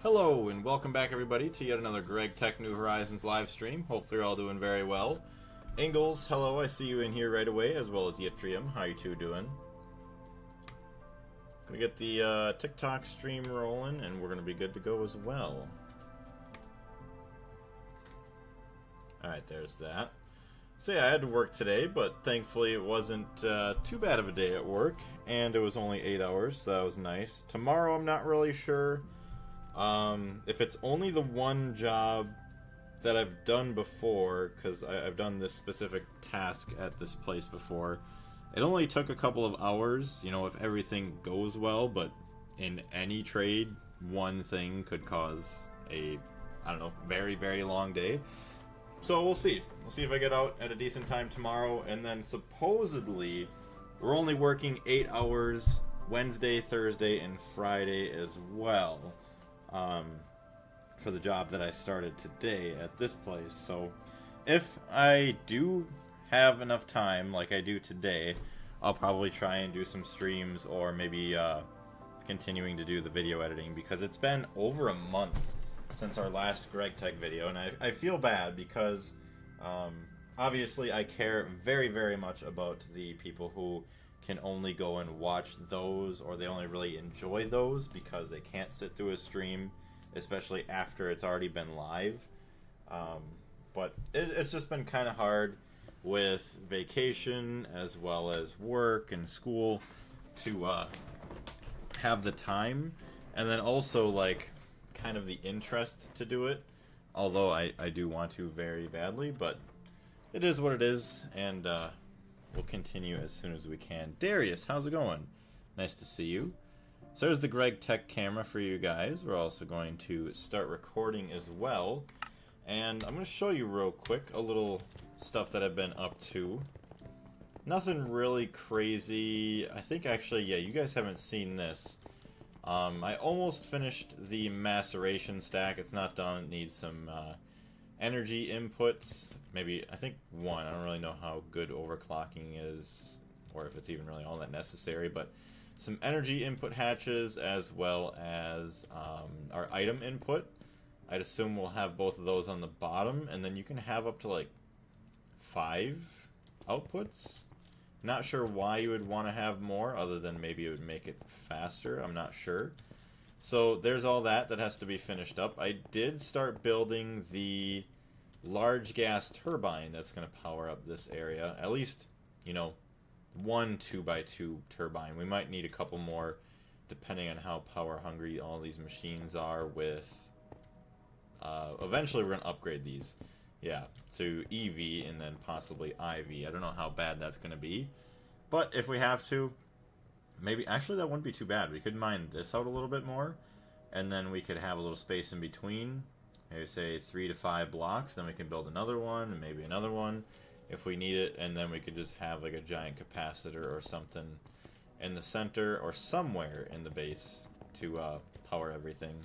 Hello and welcome back everybody to yet another Gregtech New Horizons live stream. Hopefully you're all doing very well. Ingalls, hello, I see you in here right away, as well as Yitrium. How you two doing? Gonna get the TikTok stream rolling and we're gonna be good to go as well. Alright, there's that. So yeah, I had to work today, but thankfully it wasn't too bad of a day at work, and it was only 8 hours, so that was nice. Tomorrow I'm not really sure. If it's only the one job that I've done before, because I've done this specific task at this place before, it only took a couple of hours, you know, if everything goes well, but in any trade, one thing could cause a, I don't know, very, very long day. So we'll see. We'll see if I get out at a decent time tomorrow, and then supposedly we're only working 8 hours Wednesday, Thursday, and Friday as well. For the job that I started today at this place. So if I do have enough time like I do today, I'll probably try and do some streams, or maybe continuing to do the video editing, because it's been over a month since our last Gregtech video, and I feel bad because obviously I care very, very much about the people who can only go and watch those, or they only really enjoy those because they can't sit through a stream, especially after it's already been live. But it's just been kind of hard with vacation as well as work and school to have the time, and then also like kind of the interest to do it, although I do want to very badly, but it is what it is, and we'll continue as soon as we can. Darius, how's it going? Nice to see you. So there's the Gregtech camera for you guys. We're also going to start recording as well. And I'm going to show you real quick a little stuff that I've been up to. Nothing really crazy. I think actually, yeah, you guys haven't seen this. I almost finished the maceration stack. It's not done. It needs some energy inputs. Maybe, I think one. I don't really know how good overclocking is, or if it's even really all that necessary, but some energy input hatches, as well as our item input. I'd assume we'll have both of those on the bottom, and then you can have up to like 5 outputs. Not sure why you would want to have more, other than maybe it would make it faster. I'm not sure. So there's all that has to be finished up. I did start building the large gas turbine that's going to power up this area. At least, you know, one 2x2 turbine. We might need a couple more depending on how power hungry all these machines are with eventually we're going to upgrade these, yeah, to EV and then possibly IV. I don't know how bad that's going to be, but if we have to, maybe, actually that wouldn't be too bad. We could mine this out a little bit more, and then we could have a little space in between, maybe say 3 to 5 blocks, then we can build another one and maybe another one if we need it, and then we could just have like a giant capacitor or something in the center or somewhere in the base to power everything.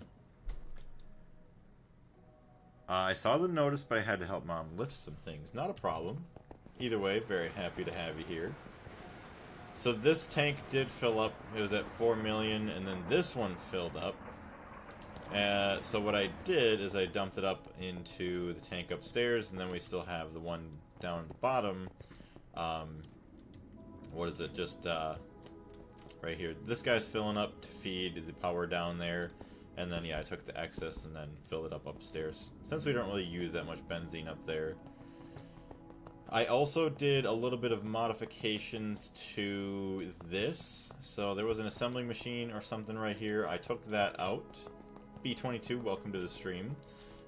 I saw the notice, but I had to help Mom lift some things. Not a problem. Either way, very happy to have you here. So this tank did fill up. It was at 4 million, and then this one filled up. So what I did is I dumped it up into the tank upstairs, and then we still have the one down at the bottom. What is it? Just right here. This guy's filling up to feed the power down there, and then yeah, I took the excess and then filled it up upstairs, since we don't really use that much benzene up there. I also did a little bit of modifications to this. So there was an assembling machine or something right here. I took that out. B22, welcome to the stream.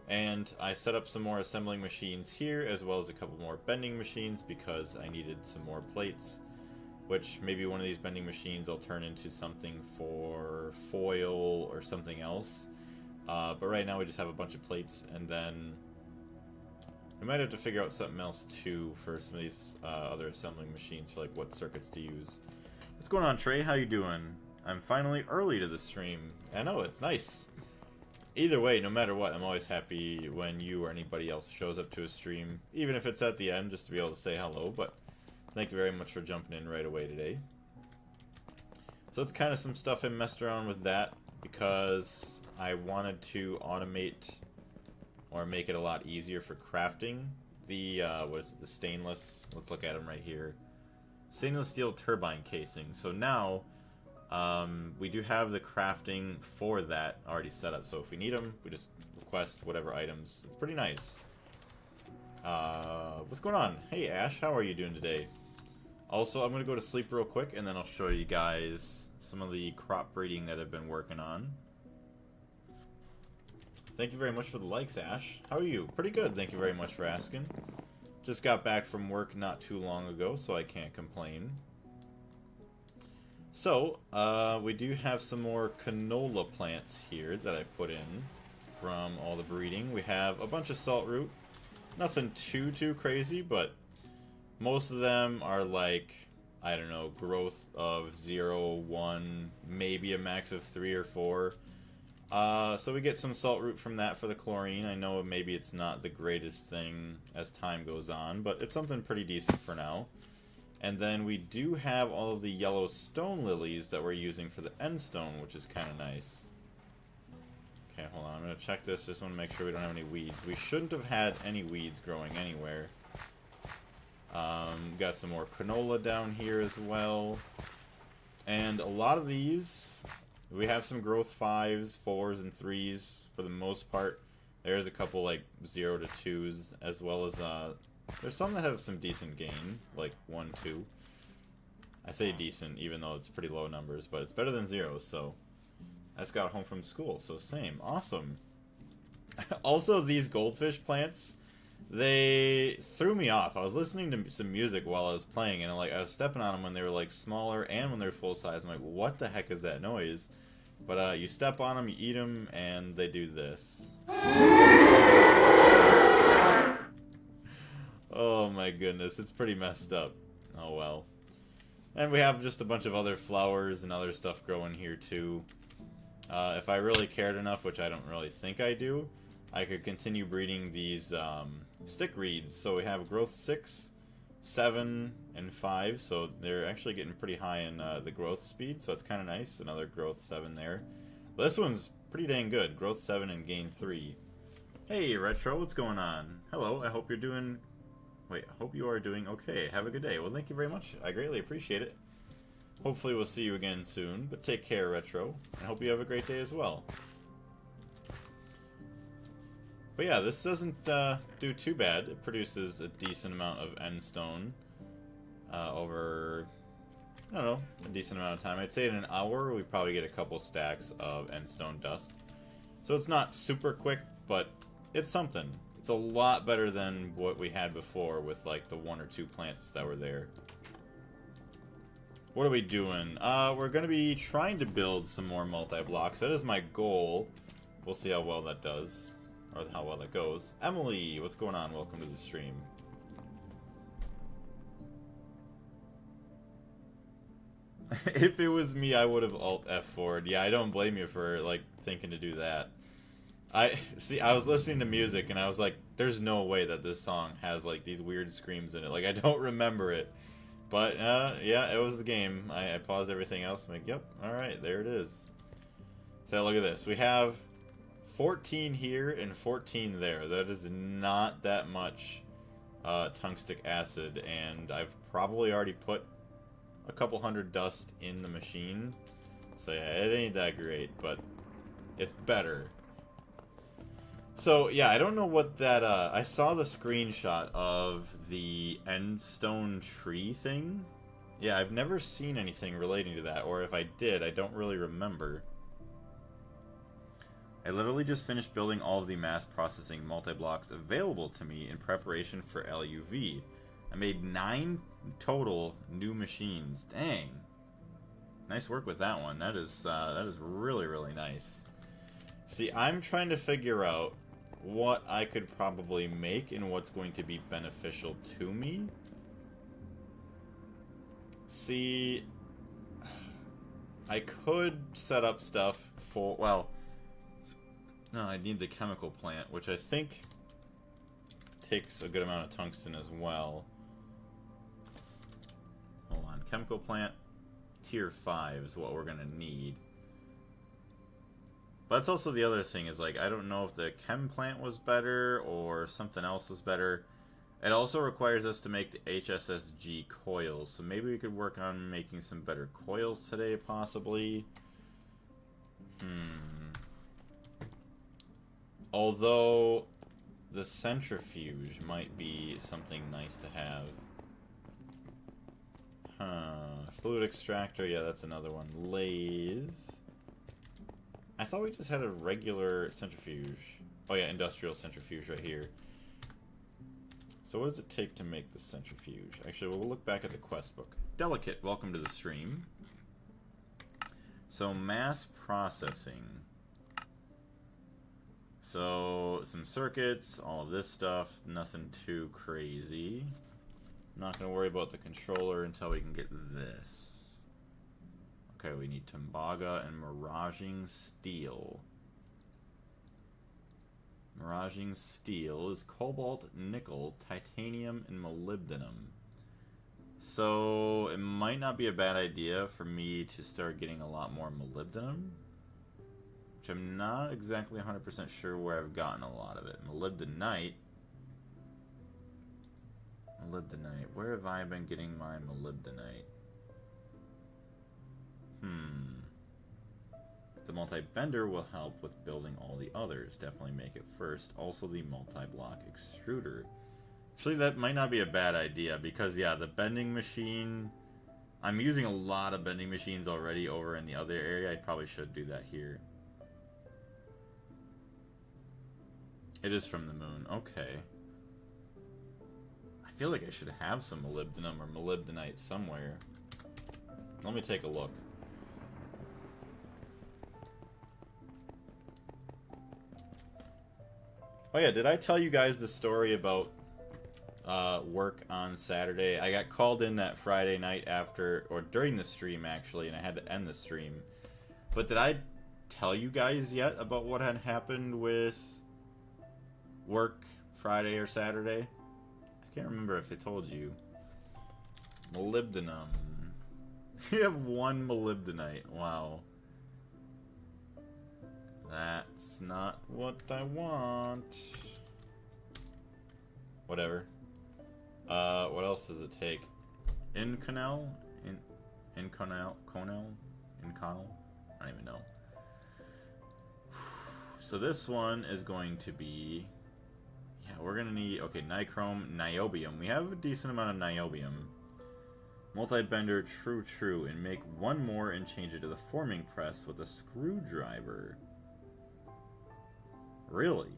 And I set up some more assembling machines here, as well as a couple more bending machines, because I needed some more plates, which maybe one of these bending machines I'll turn into something for foil or something else. But right now we just have a bunch of plates, and then we might have to figure out something else too for some of these other assembling machines, for like what circuits to use. What's going on, Trey? How you doing? I'm finally early to the stream. I know, it's nice. Either way, no matter what, I'm always happy when you or anybody else shows up to a stream, even if it's at the end, just to be able to say hello. But thank you very much for jumping in right away today. So that's kind of some stuff I messed around with that because I wanted to automate or make it a lot easier for crafting the, what is it, the stainless, let's look at them right here. Stainless steel turbine casing. So now, we do have the crafting for that already set up. So if we need them, we just request whatever items. It's pretty nice. What's going on? Hey Ash, how are you doing today? Also, I'm going to go to sleep real quick, and then I'll show you guys some of the crop breeding that I've been working on. Thank you very much for the likes, Ash. How are you? Pretty good, thank you very much for asking. Just got back from work not too long ago, so I can't complain. So, we do have some more canola plants here that I put in from all the breeding. We have a bunch of salt root. Nothing too crazy, but most of them are like, I don't know, growth of 0, 1, maybe a max of 3 or 4. So we get some salt root from that for the chlorine. I know maybe it's not the greatest thing as time goes on, but it's something pretty decent for now. And then we do have all of the yellow stone lilies that we're using for the end stone, which is kind of nice. Okay, hold on. I'm going to check this. Just want to make sure we don't have any weeds. We shouldn't have had any weeds growing anywhere. Got some more canola down here as well. And a lot of these, we have some growth 5s, 4s, and 3s for the most part. There's a couple like 0 to 2s, as well as there's some that have some decent gain, like 1, 2. I say decent, even though it's pretty low numbers, but it's better than 0, so I just got home from school, so same. Awesome. Also, these goldfish plants, they threw me off. I was listening to some music while I was playing, and I was stepping on them when they were like smaller and when they're full size. I'm like, what the heck is that noise? But you step on them, you eat them, and they do this. Oh my goodness, it's pretty messed up. Oh well. And we have just a bunch of other flowers and other stuff growing here too. If I really cared enough, which I don't really think I do, I could continue breeding these stick reeds. So we have growth 6, 7, and 5, so they're actually getting pretty high in the growth speed, so it's kind of nice. Another growth 7 there. But this one's pretty dang good. Growth 7 and gain 3. Hey, Retro, what's going on? Hello, I hope you're doing... Wait, I hope you are doing okay. Have a good day. Well, thank you very much. I greatly appreciate it. Hopefully we'll see you again soon, but take care, Retro. I hope you have a great day as well. But yeah, this doesn't do too bad. It produces a decent amount of end stone over, I don't know, a decent amount of time. I'd say in an hour we probably get a couple stacks of end stone dust. So it's not super quick, but it's something. It's a lot better than what we had before with like the 1 or 2 plants that were there. What are we doing? We're going to be trying to build some more multi-blocks. That is my goal. We'll see how well that does. Or how well that goes. Emily, what's going on? Welcome to the stream. If it was me, I would have Alt F4'd. Yeah, I don't blame you for, like, thinking to do that. I was listening to music, and I was like, there's no way that this song has, like, these weird screams in it. Like, I don't remember it. But, yeah, it was the game. I paused everything else. I'm like, yep, alright, there it is. So, look at this. We have 14 here and 14 there. That is not that much tungstic acid, and I've probably already put a couple hundred dust in the machine. So, yeah, it ain't that great, but it's better. So, yeah, I don't know what that, I saw the screenshot of the end stone tree thing. Yeah, I've never seen anything relating to that, or if I did, I don't really remember. I literally just finished building all of the mass processing multi-blocks available to me in preparation for LUV. I made 9 total new machines. Dang. Nice work with that one. That is really, really nice. See, I'm trying to figure out what I could probably make and what's going to be beneficial to me. See, I could set up stuff for, well, no, I need the chemical plant, which I think takes a good amount of tungsten as well. Hold on, chemical plant tier 5 is what we're gonna need. But that's also the other thing is, like, I don't know if the chem plant was better or something else was better. It also requires us to make the HSSG coils, so maybe we could work on making some better coils today, possibly. Although, the centrifuge might be something nice to have. Fluid extractor, yeah, that's another one. Lathe. I thought we just had a regular centrifuge. Oh yeah, industrial centrifuge right here. So what does it take to make the centrifuge? Actually, we'll look back at the quest book. Delicate, welcome to the stream. So, mass processing. So, some circuits, all of this stuff, nothing too crazy. I'm not going to worry about the controller until we can get this. Okay, we need Tembaga and Miraging Steel. Miraging Steel is cobalt, nickel, titanium, and molybdenum. So, it might not be a bad idea for me to start getting a lot more molybdenum. Which I'm not exactly 100% sure where I've gotten a lot of it. Molybdenite. Molybdenite. Where have I been getting my molybdenite? The multi-bender will help with building all the others. Definitely make it first. Also the multi-block extruder. Actually, that might not be a bad idea because, yeah, the bending machine... I'm using a lot of bending machines already over in the other area. I probably should do that here. It is from the moon. Okay. I feel like I should have some molybdenum or molybdenite somewhere. Let me take a look. Oh yeah, did I tell you guys the story about work on Saturday? I got called in that Friday night after, or during the stream actually, and I had to end the stream. But did I tell you guys yet about what had happened with work Friday or Saturday? I can't remember if I told you. Molybdenum. You have one molybdenite. Wow. That's not what I want. Whatever. What else does it take? Inconel? Inconel? Conel? Inconel? I don't even know. So this one is going to be... Yeah, we're going to need... Okay, nichrome, niobium. We have a decent amount of niobium. Multi-bender, true, and make one more and change it to the forming press with a screwdriver. Really?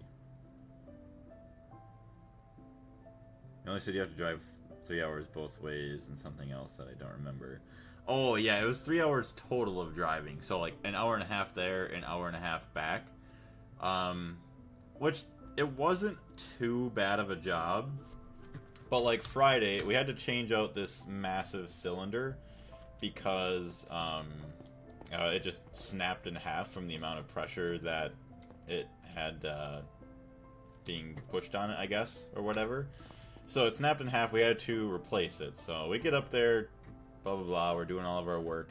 You only said you have to drive 3 hours both ways and something else that I don't remember. Oh, yeah, it was 3 hours total of driving. So, like, an hour and a half there, an hour and a half back. Which, it wasn't too bad of a job. But, like, Friday, we had to change out this massive cylinder because it just snapped in half from the amount of pressure that it had being pushed on it, I guess, or whatever. So it snapped in half. We had to replace it. So we get up there, blah, blah, blah. We're doing all of our work.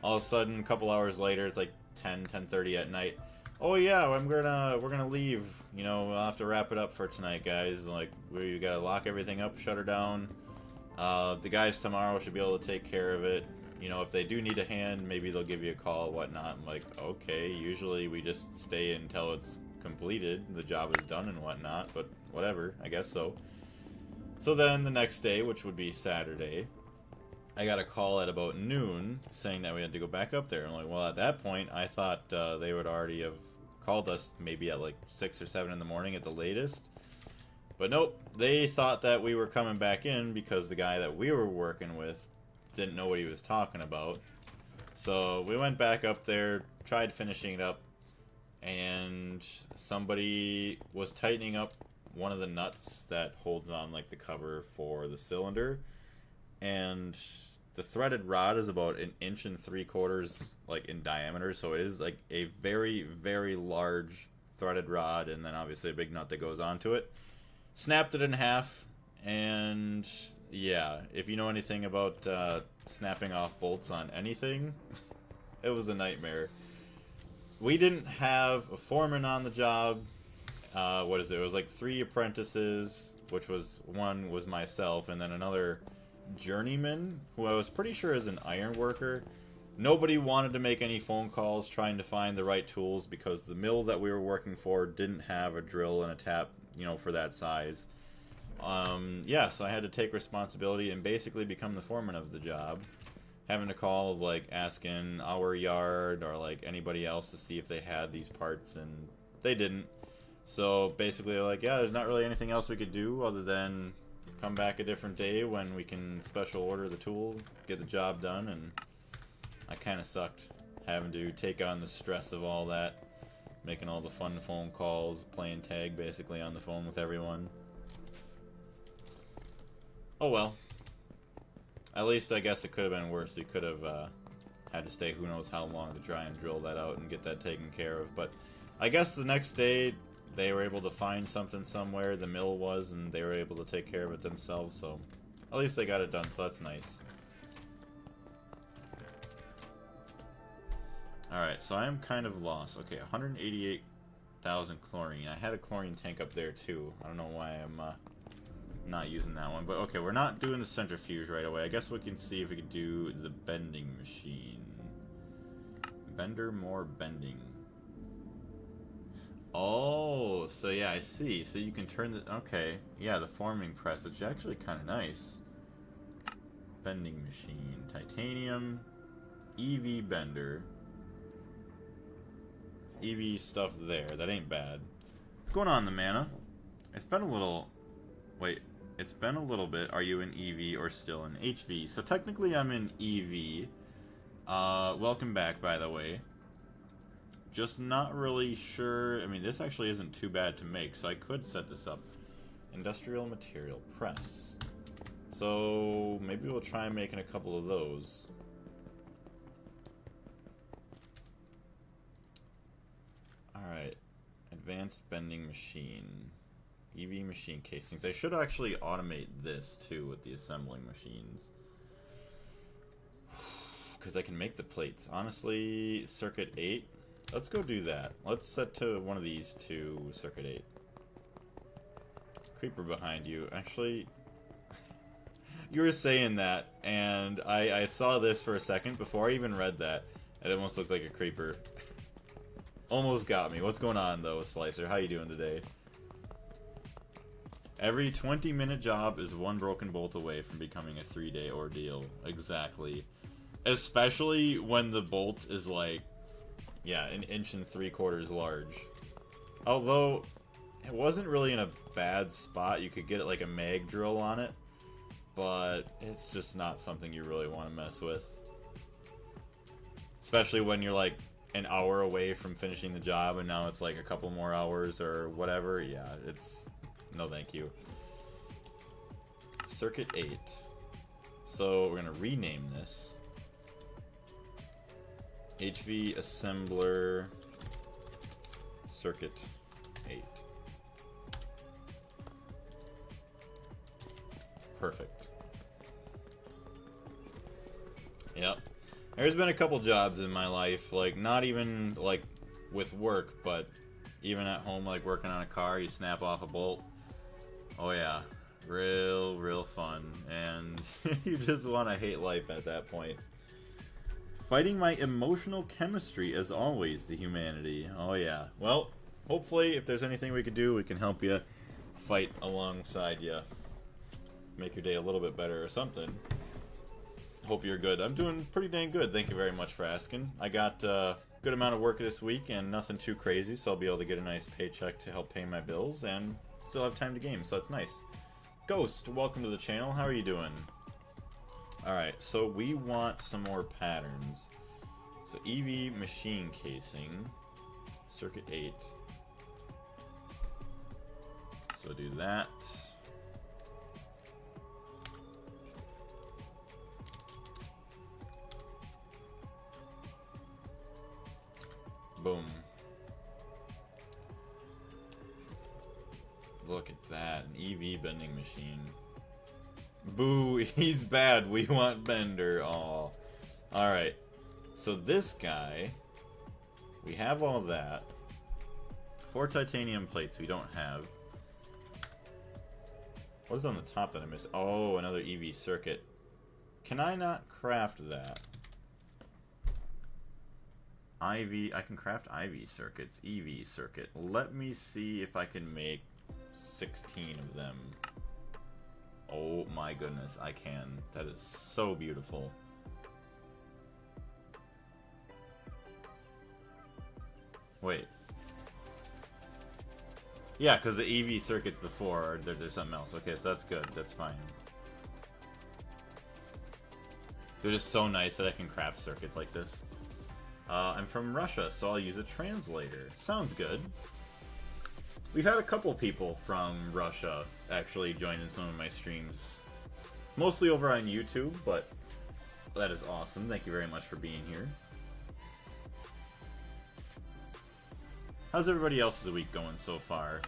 All of a sudden, a couple hours later, it's like 10:30 at night. Oh yeah, we're gonna leave. You know, we'll have to wrap it up for tonight, guys. Like, we gotta lock everything up, shut her down. The guys tomorrow should be able to take care of it. You know, if they do need a hand, maybe they'll give you a call, whatnot. I'm like, okay, usually we just stay until it's completed, the job is done and whatnot, but whatever, I guess so. So then the next day, which would be Saturday, I got a call at about noon saying that we had to go back up there. I'm like, well, at that point, I thought they would already have called us maybe at like 6 or 7 in the morning at the latest. But nope, they thought that we were coming back in because the guy that we were working with didn't know what he was talking about. So we went back up there, tried finishing it up, and somebody was tightening up one of the nuts that holds on like the cover for the cylinder, and the threaded rod is about 1 3/4 inches like in diameter, so it is like a very, very large threaded rod, and then obviously a big nut that goes onto it. Snapped it in half, and yeah, if you know anything about snapping off bolts on anything, it was a nightmare. we didn't have a foreman on the job. What is it? It was like 3 apprentices, which was one was myself, and then another journeyman, who I was pretty sure is an iron worker. Nobody wanted to make any phone calls trying to find the right tools because the mill that we were working for didn't have a drill and a tap, you know, for that size. Yeah, so I had to take responsibility and basically become the foreman of the job. Having to call, like, asking our yard or, like, anybody else to see if they had these parts, and they didn't. So, basically, like, yeah, there's not really anything else we could do other than come back a different day when we can special order the tool, get the job done, and I kind of sucked having to take on the stress of all that, making all the fun phone calls, playing tag, basically, on the phone with everyone. Oh well. At least I guess it could have been worse. You could have had to stay who knows how long to try and drill that out and get that taken care of. But I guess the next day they were able to find something somewhere, the mill was, and they were able to take care of it themselves. So at least they got it done, so that's nice. Alright, so I am kind of lost. Okay, 188,000 chlorine. I had a chlorine tank up there too. I don't know why I'm not using that one, but okay, we're not doing the centrifuge right away. I guess we can see if we can do the bending machine. Bender more bending. Oh, so yeah, I see. So you can turn the... Okay, yeah, the forming press, which is actually kind of nice. Bending machine. Titanium. EV bender. EV stuff there. That ain't bad. What's going on, the mana? It's been a little... Wait. It's been a little bit. Are you in EV or still in HV? So technically I'm in EV. Welcome back, by the way. Just not really sure. I mean, this actually isn't too bad to make, so I could set this up. Industrial material press. So maybe we'll try making a couple of those. Alright. Advanced bending machine. EV machine casings. I should actually automate this too with the assembling machines, because I can make the plates. Honestly, circuit 8. Let's go do that. Let's set to one of these to circuit 8. Creeper behind you. Actually, you were saying that, and I saw this for a second before I even read that. It almost looked like a creeper. Almost got me. What's going on though, Slicer? How you doing today? Every 20-minute job is one broken bolt away from becoming a 3-day ordeal. Exactly. Especially when the bolt is like, yeah, 1 3/4 inches large. Although, it wasn't really in a bad spot. You could get it like a mag drill on it. But it's just not something you really want to mess with. Especially when you're like an hour away from finishing the job and now it's like a couple more hours or whatever. Yeah, it's... No, thank you. Circuit 8. So we're gonna rename this. HV Assembler Circuit 8. Perfect. Yep. There's been a couple jobs in my life, like not even like with work, but even at home, like working on a car, you snap off a bolt. Oh yeah, real fun, and you just want to hate life at that point. Fighting my emotional chemistry, as always, the humanity. Oh yeah. Well, hopefully, if there's anything we can do, we can help you fight alongside you. Make your day a little bit better or something. Hope you're good. I'm doing pretty dang good. Thank you very much for asking. I got a good amount of work this week and nothing too crazy, so I'll be able to get a nice paycheck to help pay my bills and still have time to game, so that's nice. Ghost, welcome to the channel. How are you doing? Alright, so we want some more patterns. So EV machine casing, circuit 8. So do that. Boom. Look at that, an EV bending machine. Boo, he's bad. We want Bender. Aw. Alright. So this guy We have all that. 4 titanium plates we don't have. What is on the top that I missed? Oh, another EV circuit. Can I not craft that? I can craft IV circuits, EV circuit. Let me see if I can make 16 of them. Oh my goodness, I can. That is so beautiful. Wait. Yeah, because the EV circuits before, there's something else. Okay, so that's good. That's fine. They're just so nice that I can craft circuits like this. I'm from Russia, so I'll use a translator. Sounds good. We've had a couple people from Russia actually join in some of my streams. Mostly over on YouTube, but that is awesome. Thank you very much for being here. How's everybody else's week going so far?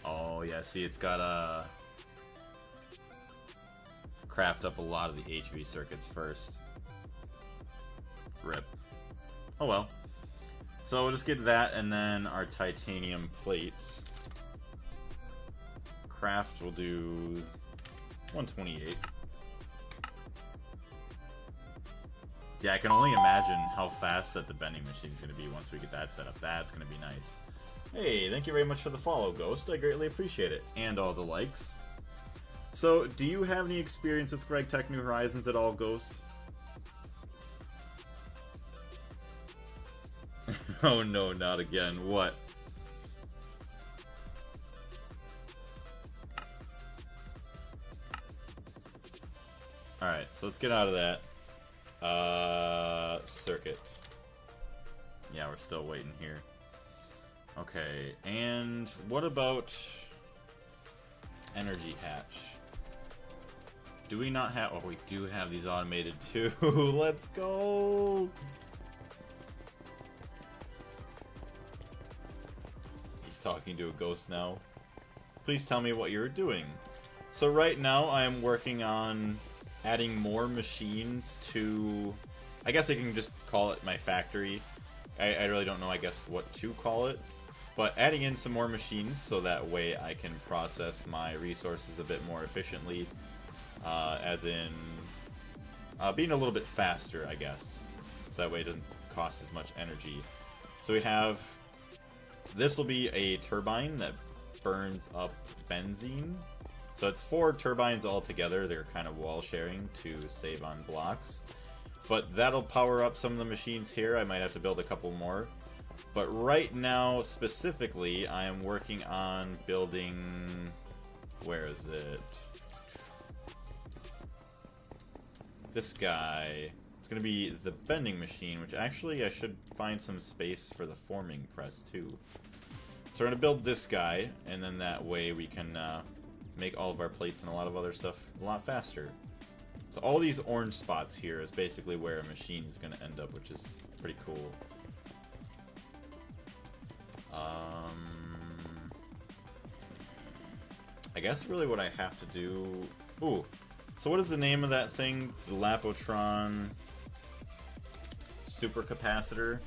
Oh yeah, see, it's got craft up a lot of the HV circuits first. Rip. Oh well. So we'll just get that and then our titanium plates. Craft will do 128. Yeah, I can only imagine how fast that the bending machine is going to be once we get that set up. That's going to be nice. Hey, thank you very much for the follow, Ghost. I greatly appreciate it. And all the likes. So, do you have any experience with Gregtech New Horizons at all, Ghost? Oh no, not again. What? Alright, so let's get out of that. Circuit. Yeah, we're still waiting here. Okay, and what about energy hatch? Do we not have... Oh, we do have these automated too. Let's go! He's talking to a ghost now. Please tell me what you're doing. So right now I am working on adding more machines to... I guess I can just call it my factory. I really don't know, I guess, what to call it. But adding in some more machines so that way I can process my resources a bit more efficiently. As in being a little bit faster, I guess. So that way it doesn't cost as much energy. So we have... This will be a turbine that burns up benzene. So it's 4 turbines all together. They're kind of wall sharing to save on blocks. But that'll power up some of the machines here. I might have to build a couple more. But right now, specifically, I am working on building... Where is it? This guy. It's going to be the bending machine, which actually I should find some space for the forming press, too. So we're going to build this guy, and then that way we can make all of our plates and a lot of other stuff a lot faster. So all these orange spots here is basically where a machine is going to end up, which is pretty cool. I guess really what I have to do... Ooh, so what is the name of that thing? The Lapotron supercapacitor?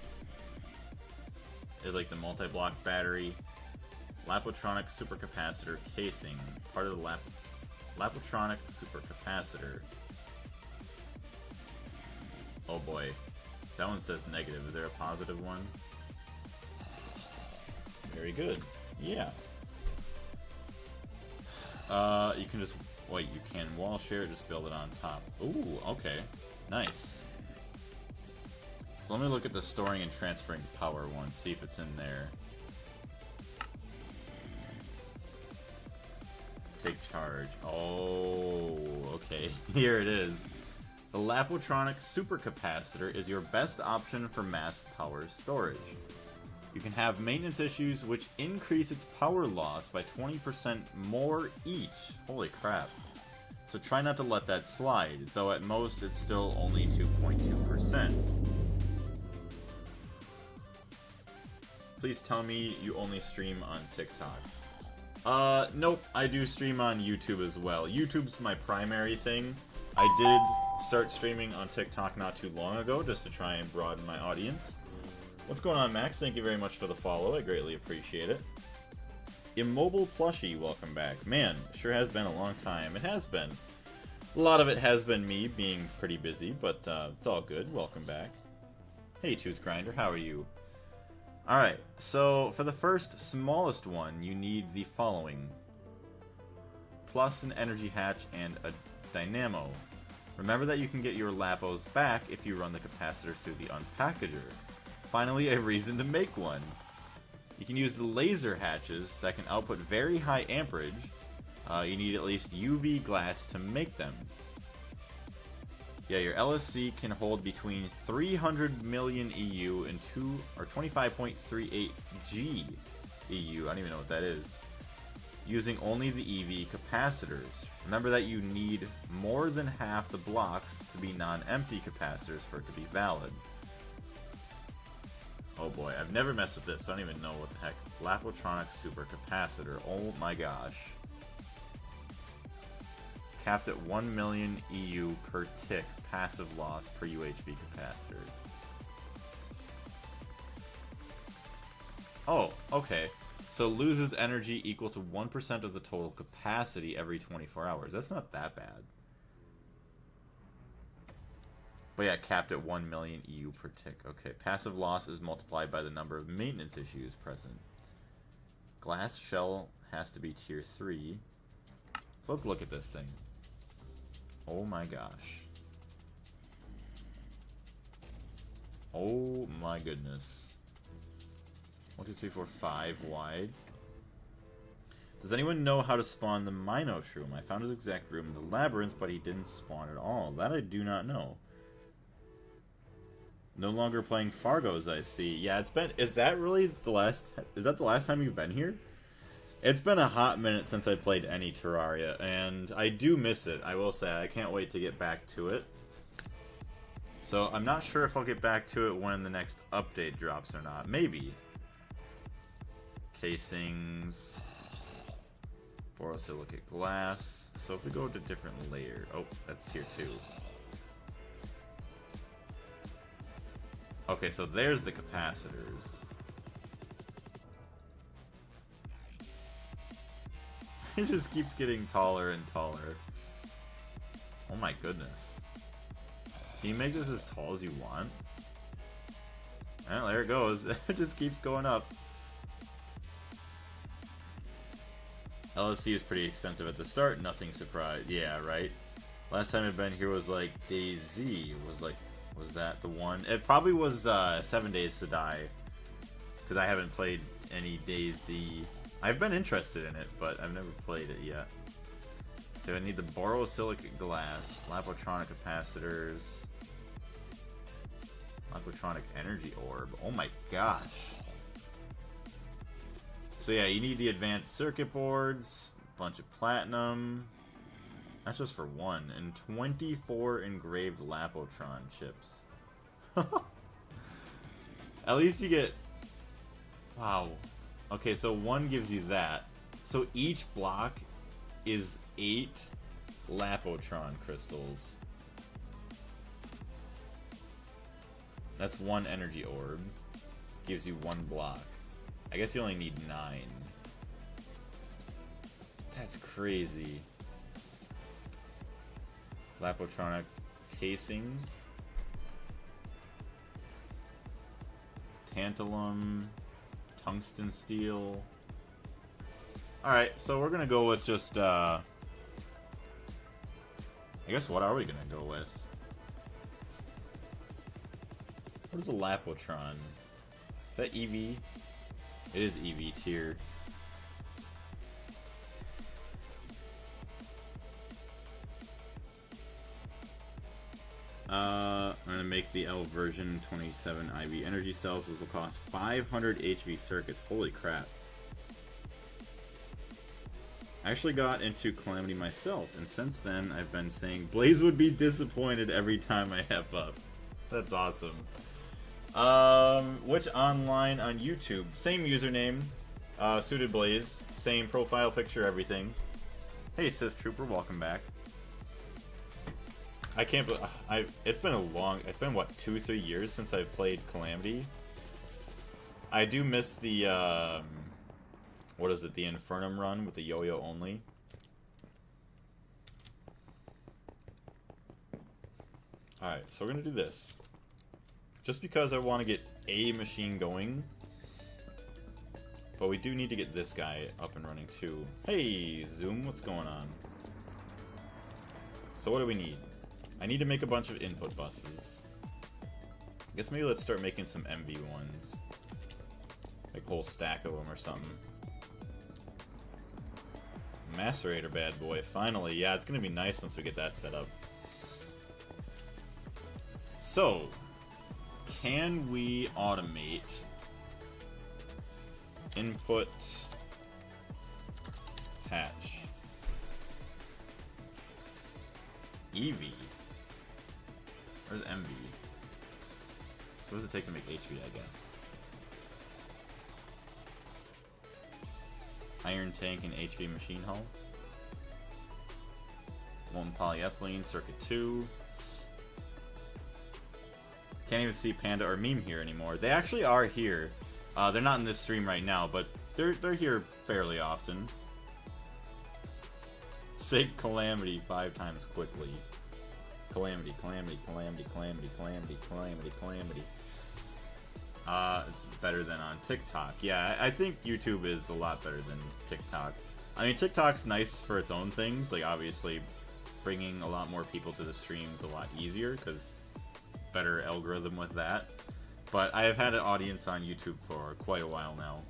Is like the multi-block battery. Lapotronic supercapacitor casing. Part of the Lapotronic supercapacitor. Oh boy. That one says negative. Is there a positive one? Very good. Yeah. You can just... Wait, you can wall share, just build it on top. Ooh, okay. Nice. So let me look at the storing and transferring power one, see if it's in there. Take charge. Oh, okay. Here it is. The Lapotronic supercapacitor is your best option for mass power storage. You can have maintenance issues which increase its power loss by 20% more each. Holy crap. So try not to let that slide, though at most it's still only 2.2%. Please tell me you only stream on TikTok. Nope, I do stream on YouTube as well. YouTube's my primary thing. I did start streaming on TikTok not too long ago, just to try and broaden my audience. What's going on, Max? Thank you very much for the follow. I greatly appreciate it. Immobile Plushie, welcome back. Man, sure has been a long time. It has been. A lot of it has been me being pretty busy, but it's all good. Welcome back. Hey, Tooth Grinder, how are you? Alright, so for the first smallest one, you need the following. Plus an energy hatch and a dynamo. Remember that you can get your Lapos back if you run the capacitor through the unpackager. Finally, a reason to make one. You can use the laser hatches that can output very high amperage. You need at least UV glass to make them. Yeah, your LSC can hold between 300 million EU and 25.38 G EU. I don't even know what that is. Using only the EV capacitors. Remember that you need more than half the blocks to be non-empty capacitors for it to be valid. Oh boy, I've never messed with this. I don't even know what the heck. Lapotronic supercapacitor. Oh my gosh. Capped at 1 million EU per tick passive loss per UHV capacitor. Oh, okay. So loses energy equal to 1% of the total capacity every 24 hours. That's not that bad. But yeah, capped at 1 million EU per tick. Okay, passive loss is multiplied by the number of maintenance issues present. Glass shell has to be tier 3. So let's look at this thing. Oh my gosh. Oh my goodness. 1, 2, 3, 4, 5 wide. Does anyone know how to spawn the Mino Shroom? I found his exact room in the labyrinth, but he didn't spawn at all. That I do not know. No longer playing Fargo's, I see. Yeah, it's been... Is that really the last... Is that the last time you've been here? It's been a hot minute since I played any Terraria, and I do miss it, I will say. I can't wait to get back to it. So, I'm not sure if I'll get back to it when the next update drops or not. Maybe. Casings... Borosilicate glass. So if we go to different layer... Oh, that's tier 2. Okay, so there's the capacitors. It just keeps getting taller and taller. Oh my goodness. Can you make this as tall as you want? Well, there it goes. It just keeps going up. LSC is pretty expensive at the start. Nothing surprised. Yeah, right? Last time I've been here was like DayZ. Was that the one? It probably was 7 Days to Die. Because I haven't played any DayZ. I've been interested in it, but I've never played it yet. So I need the borosilicate glass, Lapotronic capacitors, Lapotronic energy orb. Oh my gosh. So yeah, you need the advanced circuit boards, bunch of platinum. That's just for one, and 24 engraved Lapotron chips. At least you get... Wow. Okay, so one gives you that. So each block is 8 Lapotron crystals. That's one energy orb. Gives you one block. I guess you only need 9. That's crazy. Lapotronic casings. Tantalum. Tungsten steel. Alright, so we're gonna go with just, I guess what are we gonna go with? What is a Lapotron? Is that EV? It is EV tier. I'm gonna make the L version 27 IV energy cells. This will cost 500 HV circuits. Holy crap. I actually got into Calamity myself, and since then I've been saying Blaze would be disappointed every time I have up. That's awesome. Which online on YouTube? Same username, Suited Blaze, same profile picture, everything. Hey, Sith Trooper, welcome back. Alright, I can't believe it's been it's been what, 2-3 years since I've played Calamity. I do miss the what is it, the Infernum run with the yo-yo only. Alright, so we're gonna do this. Just because I want to get a machine going. But we do need to get this guy up and running too. Hey, Zoom, what's going on? So what do we need? I need to make a bunch of input buses. I guess maybe let's start making some MV ones. Like a whole stack of them or something. Macerator bad boy, finally. Yeah, it's gonna be nice once we get that set up. So, can we automate input hatch EV? Where's MV? So what does it take to make HV, I guess? Iron tank and HV machine hull. Molten polyethylene, circuit 2. Can't even see Panda or Meme here anymore. They actually are here. They're not in this stream right now, but they're here fairly often. Say Calamity 5 times quickly. Calamity, Calamity, Calamity, Calamity, Calamity, Calamity, Calamity. It's better than on TikTok. Yeah, I think YouTube is a lot better than TikTok. I mean, TikTok's nice for its own things. Like, obviously, bringing a lot more people to the stream's a lot easier, because better algorithm with that. But I have had an audience on YouTube for quite a while now.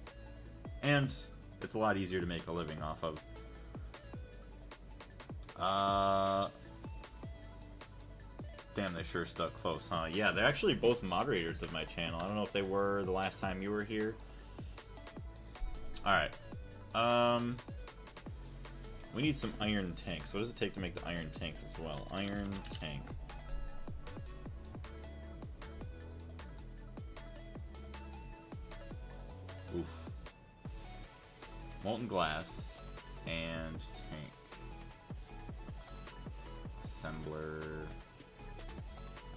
And it's a lot easier to make a living off of. Damn, they sure stuck close, huh? Yeah, they're actually both moderators of my channel. I don't know if they were the last time you were here. Alright. We need some iron tanks. What does it take to make the iron tanks as well? Iron tank. Oof. Molten glass and tank. Assembler.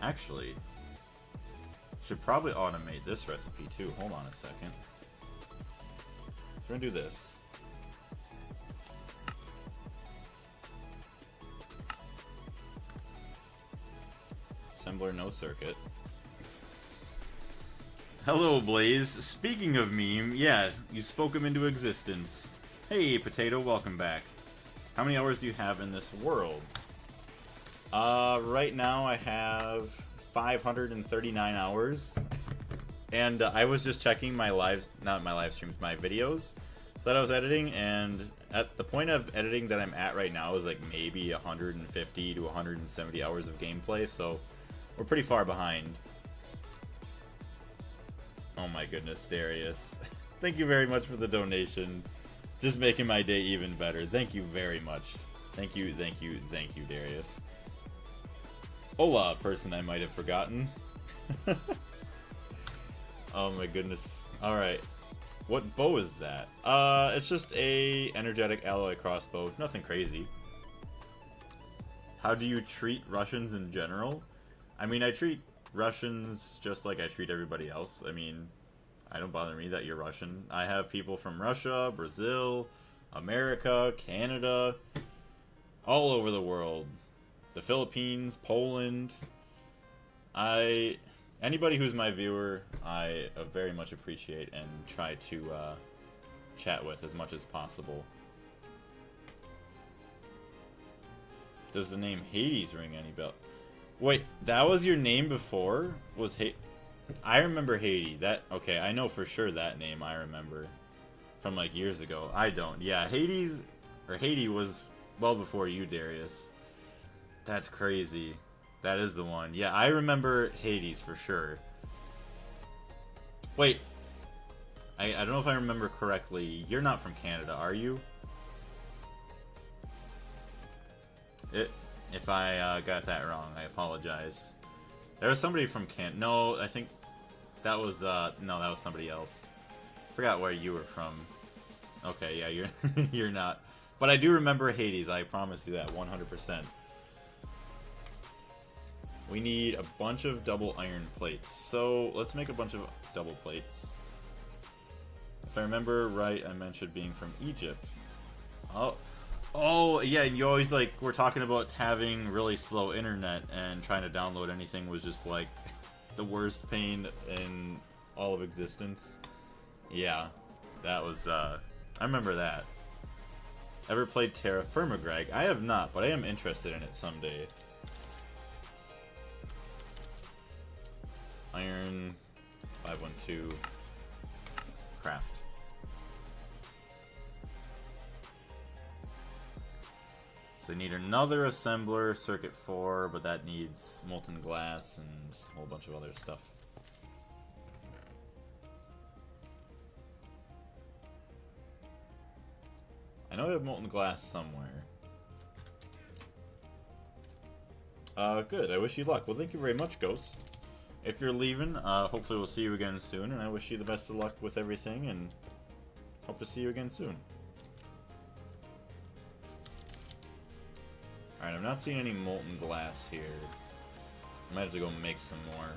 Actually, should probably automate this recipe too. Hold on a second. So we're gonna do this. Assembler, no circuit. Hello, Blaze. Speaking of Meme, yeah, you spoke him into existence. Hey, Potato, welcome back. How many hours do you have in this world? Right now I have 539 hours. And I was just checking my not my live streams, my videos that I was editing, and at the point of editing that I'm at right now is like maybe 150 to 170 hours of gameplay, so we're pretty far behind. Oh my goodness, Darius. Thank you very much for the donation. Just making my day even better. Thank you very much. Thank you, thank you, thank you, Darius. Hola, person I might have forgotten. Oh my goodness. Alright. What bow is that? It's just a energetic alloy crossbow. Nothing crazy. How do you treat Russians in general? I mean, I treat Russians just like I treat everybody else. I mean, I don't bother me that you're Russian. I have people from Russia, Brazil, America, Canada, all over the world. The Philippines, Poland. Anybody who's my viewer, I very much appreciate and try to chat with as much as possible. Does the name Hades ring any bell? Wait, that was your name before? Was I remember Hades. Okay, I know for sure that name I remember from like years ago. I don't. Yeah, Hades was well before you, Darius. That's crazy. That is the one. Yeah, I remember Hades for sure. Wait. I don't know if I remember correctly. You're not from Canada, are you? If I got that wrong, I apologize. There was somebody from No, I think that was, no, that was somebody else. Forgot where you were from. Okay, yeah, you're, you're not. But I do remember Hades, I promise you that, 100%. We need a bunch of double iron plates. So let's make a bunch of double plates. If I remember right, I mentioned being from Egypt. Oh yeah, and you always like we're talking about having really slow internet and trying to download anything was just like the worst pain in all of existence. Yeah, that was I remember that. Ever played Terra Firma, Greg? I have not, but I am interested in it someday. Iron 512 craft. So you need another assembler, circuit 4, but that needs molten glass and a whole bunch of other stuff. I know I have molten glass somewhere. Good. I wish you luck. Well, thank you very much, Ghost. If you're leaving, hopefully we'll see you again soon, and I wish you the best of luck with everything, and hope to see you again soon. Alright, I'm not seeing any molten glass here. I might have to go make some more.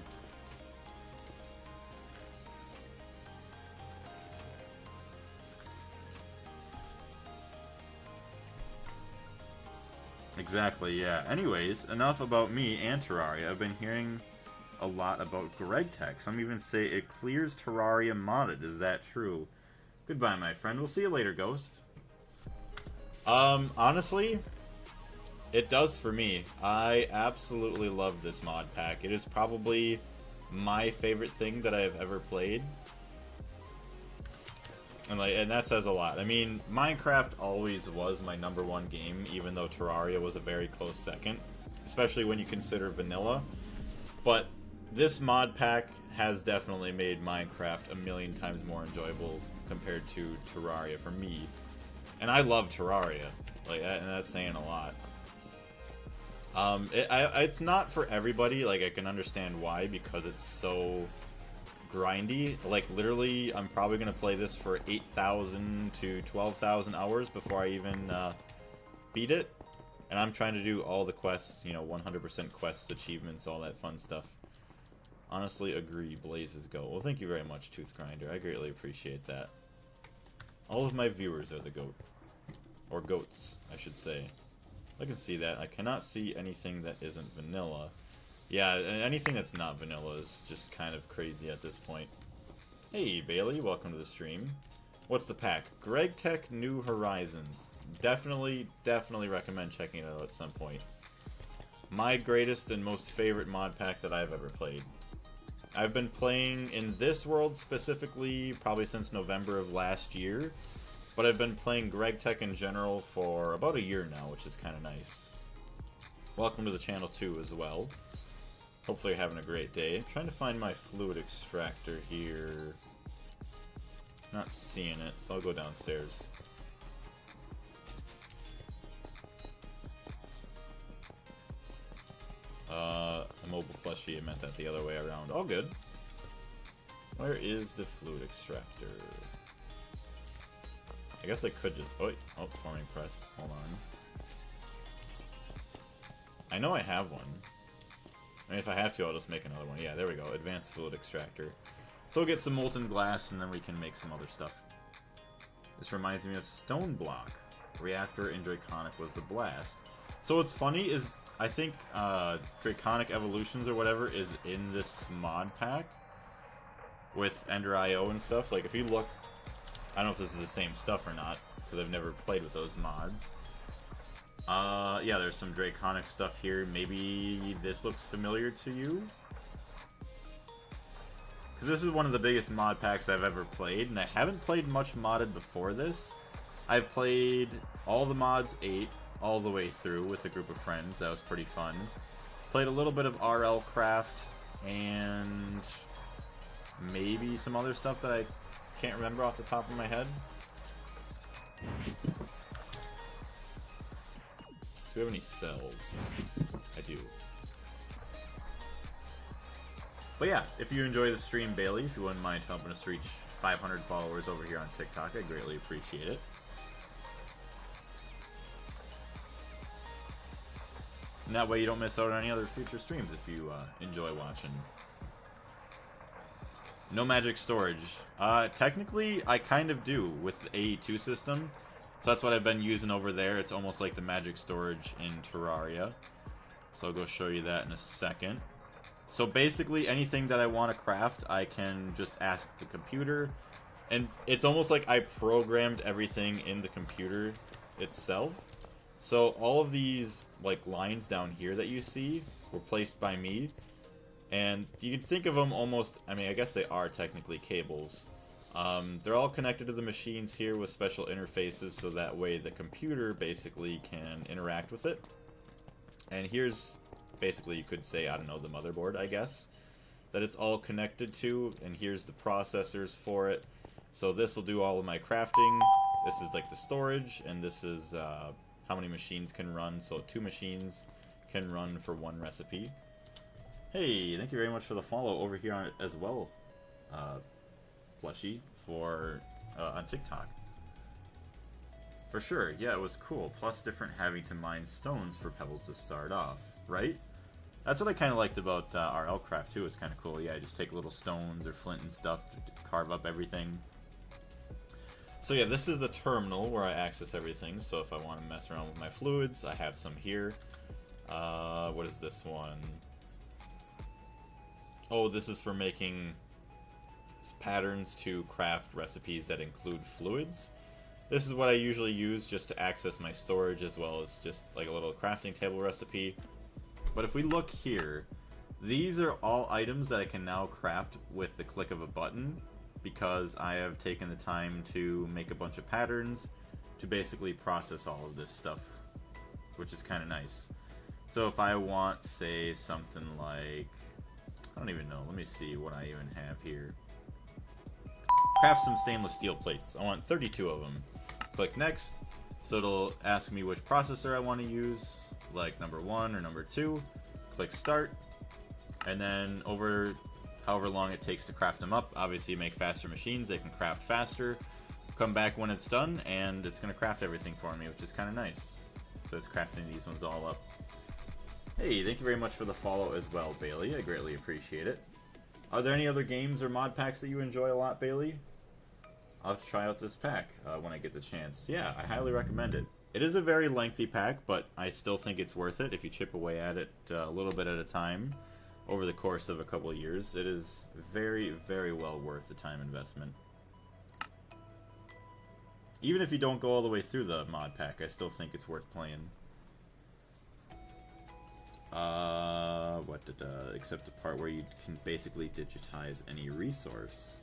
Exactly, yeah. Anyways, enough about me and Terraria. I've been hearing a lot about Gregtech. Some even say it clears Terraria modded. Is that true? Goodbye, my friend. We'll see you later, Ghost. Honestly, it does for me. I absolutely love this mod pack. It is probably my favorite thing that I have ever played. And that says a lot. I mean, Minecraft always was my #1 game, even though Terraria was a very close second, especially when you consider vanilla. But this mod pack has definitely made Minecraft a million times more enjoyable compared to Terraria for me. And I love Terraria, and that's saying a lot. It's not for everybody. Like, I can understand why, because it's so grindy. Like, literally, I'm probably going to play this for 8,000 to 12,000 hours before I even beat it. And I'm trying to do all the quests, 100% quests, achievements, all that fun stuff. Honestly, agree, Blazes go. Well, thank you very much, Tooth Grinder. I greatly appreciate that. All of my viewers are the goat. Or goats, I should say. I can see that. I cannot see anything that isn't vanilla. Yeah, anything that's not vanilla is just kind of crazy at this point. Hey, Bailey, welcome to the stream. What's the pack? Gregtech New Horizons. Definitely recommend checking it out at some point. My greatest and most favorite mod pack that I've ever played. I've been playing in this world specifically probably since November of last year, but I've been playing Gregtech in general for about a year now, which is kind of nice. Welcome to the channel too as well. Hopefully you're having a great day. I'm trying to find my fluid extractor here. Not seeing it, so I'll go downstairs. A mobile plushie, I meant that the other way around. All good. Where is the fluid extractor? I guess I could just... Oh, forming press. Hold on. I know I have one. I mean, if I have to, I'll just make another one. Yeah, there we go. Advanced fluid extractor. So we'll get some molten glass, and then we can make some other stuff. This reminds me of Stone Block. Reactor in Draconic was the blast. So what's funny is, I think Draconic Evolutions or whatever is in this mod pack with Ender IO and stuff. Like, if you look... I don't know if this is the same stuff or not, because I've never played with those mods. Yeah, there's some Draconic stuff here. Maybe this looks familiar to you? Because this is one of the biggest mod packs I've ever played, and I haven't played much modded before this. I've played all the mods 8 all the way through with a group of friends. That was pretty fun. Played a little bit of RL Craft, and maybe some other stuff that I can't remember off the top of my head. Do we have any cells? I do. But yeah, if you enjoy the stream, Bailey, if you wouldn't mind helping us reach 500 followers over here on TikTok, I greatly appreciate it. And that way you don't miss out on any other future streams if you enjoy watching. No magic storage. Technically, I kind of do with the AE2 system. So that's what I've been using over there. It's almost like the magic storage in Terraria. So I'll go show you that in a second. So basically, anything that I want to craft, I can just ask the computer. And it's almost like I programmed everything in the computer itself. So all of these like lines down here that you see were placed by me. And you can think of them almost, I mean, I guess they are technically cables. They're all connected to the machines here with special interfaces, so that way the computer basically can interact with it. And here's basically, you could say, I don't know, the motherboard, I guess, that it's all connected to. And here's the processors for it. So this will do all of my crafting. This is like the storage, and this is how many machines can run. So 2 machines can run for 1 recipe. Hey, thank you very much for the follow over here on as well, Plushy, for on TikTok. For sure, yeah, it was cool. Plus different having to mine stones for pebbles to start off, right? That's what I kind of liked about our Elkcraft too. It's kind of cool. Yeah, just take little stones or flint and stuff to carve up everything. So yeah, this is the terminal where I access everything. So if I want to mess around with my fluids, I have some here. What is this one? Oh, this is for making patterns to craft recipes that include fluids. This is what I usually use just to access my storage, as well as just like a little crafting table recipe. But if we look here, these are all items that I can now craft with the click of a button, because I have taken the time to make a bunch of patterns to basically process all of this stuff, which is kind of nice. So if I want, say, something like, I don't even know, let me see what I even have here. Craft some stainless steel plates. I want 32 of them. Click next, so it'll ask me which processor I want to use, like number 1 or number 2. Click start, and then over however long it takes to craft them up, obviously you make faster machines, they can craft faster. Come back when it's done, and it's going to craft everything for me, which is kind of nice. So it's crafting these ones all up. Hey, thank you very much for the follow as well, Bailey. I greatly appreciate it. Are there any other games or mod packs that you enjoy a lot, Bailey? I'll have to try out this pack when I get the chance. Yeah, I highly recommend it. It is a very lengthy pack, but I still think it's worth it if you chip away at it a little bit at a time over the course of a couple of years. It is very, very well worth the time investment. Even if you don't go all the way through the mod pack, I still think it's worth playing. Except the part where you can basically digitize any resource.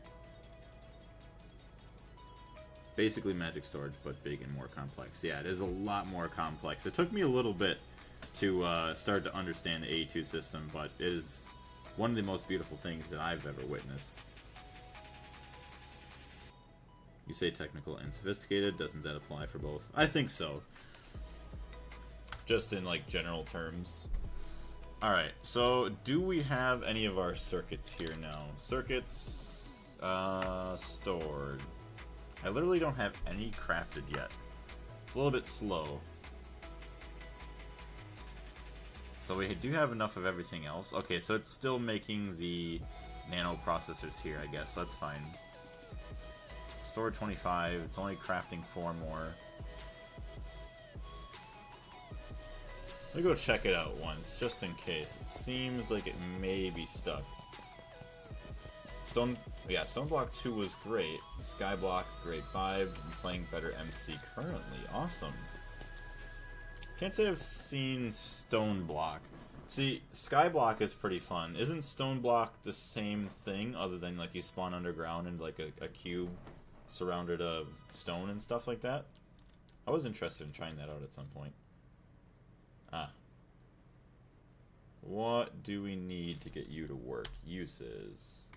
Basically magic storage, but big and more complex. Yeah, it is a lot more complex. It took me a little bit to start to understand the AE2 system, but it is one of the most beautiful things that I've ever witnessed. You say technical and sophisticated, doesn't that apply for both? I think so. Just in like general terms. Alright, so do we have any of our circuits here now? Circuits, stored. I literally don't have any crafted yet. It's a little bit slow. So we do have enough of everything else. Okay, so it's still making the nano processors here, I guess. That's fine. Store 25. It's only crafting 4 more. Let me go check it out once, just in case. It seems like it may be stuck. Stone Block 2 was great. Skyblock, grade 5. I'm playing better MC currently. Awesome. Can't say I've seen Stone Block. See, Skyblock is pretty fun. Isn't Stone Block the same thing, other than like you spawn underground and like a cube surrounded of stone and stuff like that? I was interested in trying that out at some point. Ah. What do we need to get you to work? Uses.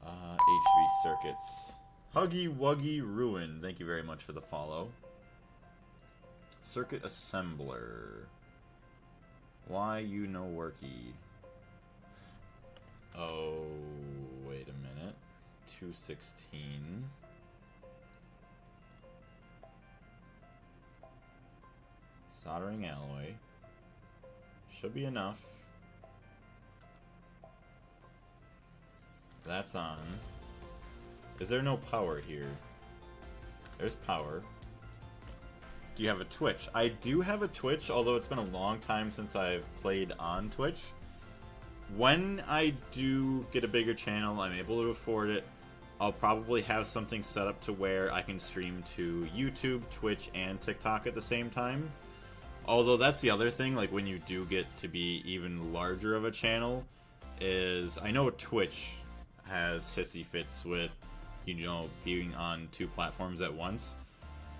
HV circuits. Huggy Wuggy Ruin. Thank you very much for the follow. Circuit assembler. Why you no worky? Oh, wait a minute. 216. Soldering alloy. Should be enough. That's on. Is there no power here? There's power. Do you have a Twitch? I do have a Twitch, although it's been a long time since I've played on Twitch. When I do get a bigger channel, I'm able to afford it, I'll probably have something set up to where I can stream to YouTube, Twitch, and TikTok at the same time. Although that's the other thing, like when you do get to be even larger of a channel, is I know Twitch has hissy fits with, you know, being on 2 platforms at once.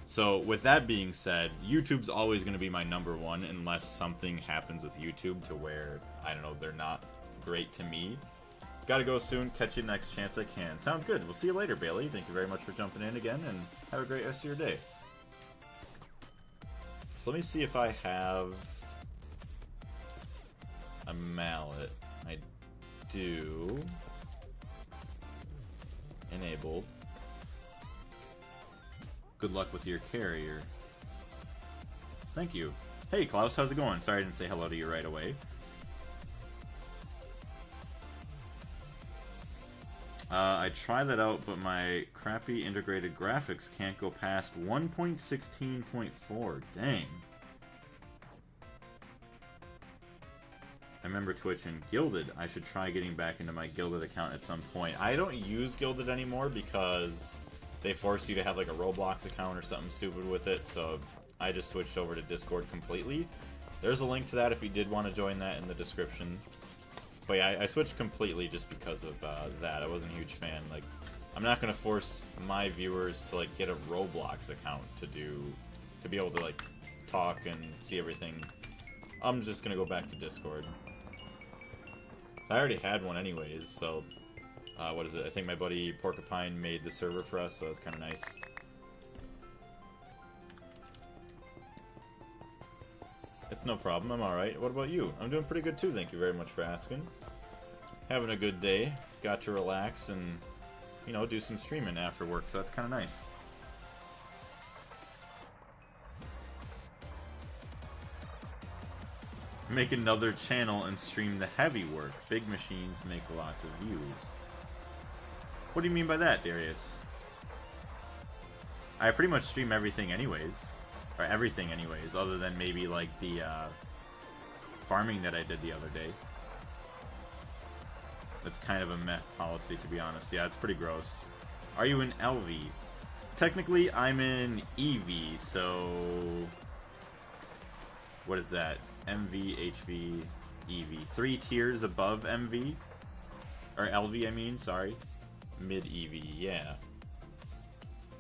So with that being said, YouTube's always going to be my #1 unless something happens with YouTube to where, I don't know, they're not great to me. Gotta go soon. Catch you next chance I can. Sounds good. We'll see you later, Bailey. Thank you very much for jumping in again, and have a great rest of your day. So let me see if I have a mallet. I do. Enabled. Good luck with your carrier. Thank you. Hey, Klaus, how's it going? Sorry I didn't say hello to you right away. I tried that out, but my crappy integrated graphics can't go past 1.16.4. Dang. I remember Twitch and Gilded. I should try getting back into my Gilded account at some point. I don't use Gilded anymore because they force you to have like a Roblox account or something stupid with it, so I just switched over to Discord completely. There's a link to that if you did want to join that in the description. But yeah, I switched completely just because of that. I wasn't a huge fan. Like, I'm not gonna force my viewers to like get a Roblox account to be able to like talk and see everything. I'm just gonna go back to Discord. I already had one anyways, so what is it? I think my buddy Porcupine made the server for us, so that's kind of nice. It's no problem, I'm alright. What about you? I'm doing pretty good too, thank you very much for asking. Having a good day. Got to relax and, you know, do some streaming after work, so that's kind of nice. Make another channel and stream the heavy work. Big machines make lots of views. What do you mean by that, Darius? I pretty much stream everything anyways. Or everything anyways, other than maybe like the farming that I did the other day. That's kind of a meh policy, to be honest. Yeah, it's pretty gross. Are you in LV? Technically, I'm in EV, so... What is that? MV, HV, EV. 3 tiers above MV. Or LV, I mean, sorry. Mid-EV, yeah.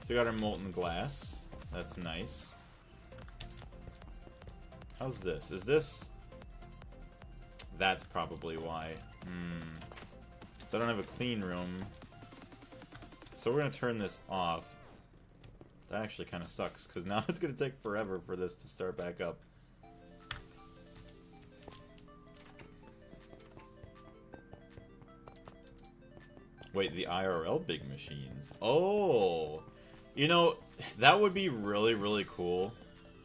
So we got our molten glass. That's nice. How's this? Is this... That's probably why. So I don't have a clean room. So we're going to turn this off. That actually kind of sucks, because now it's going to take forever for this to start back up. Wait, the IRL big machines. Oh! You know, that would be really, really cool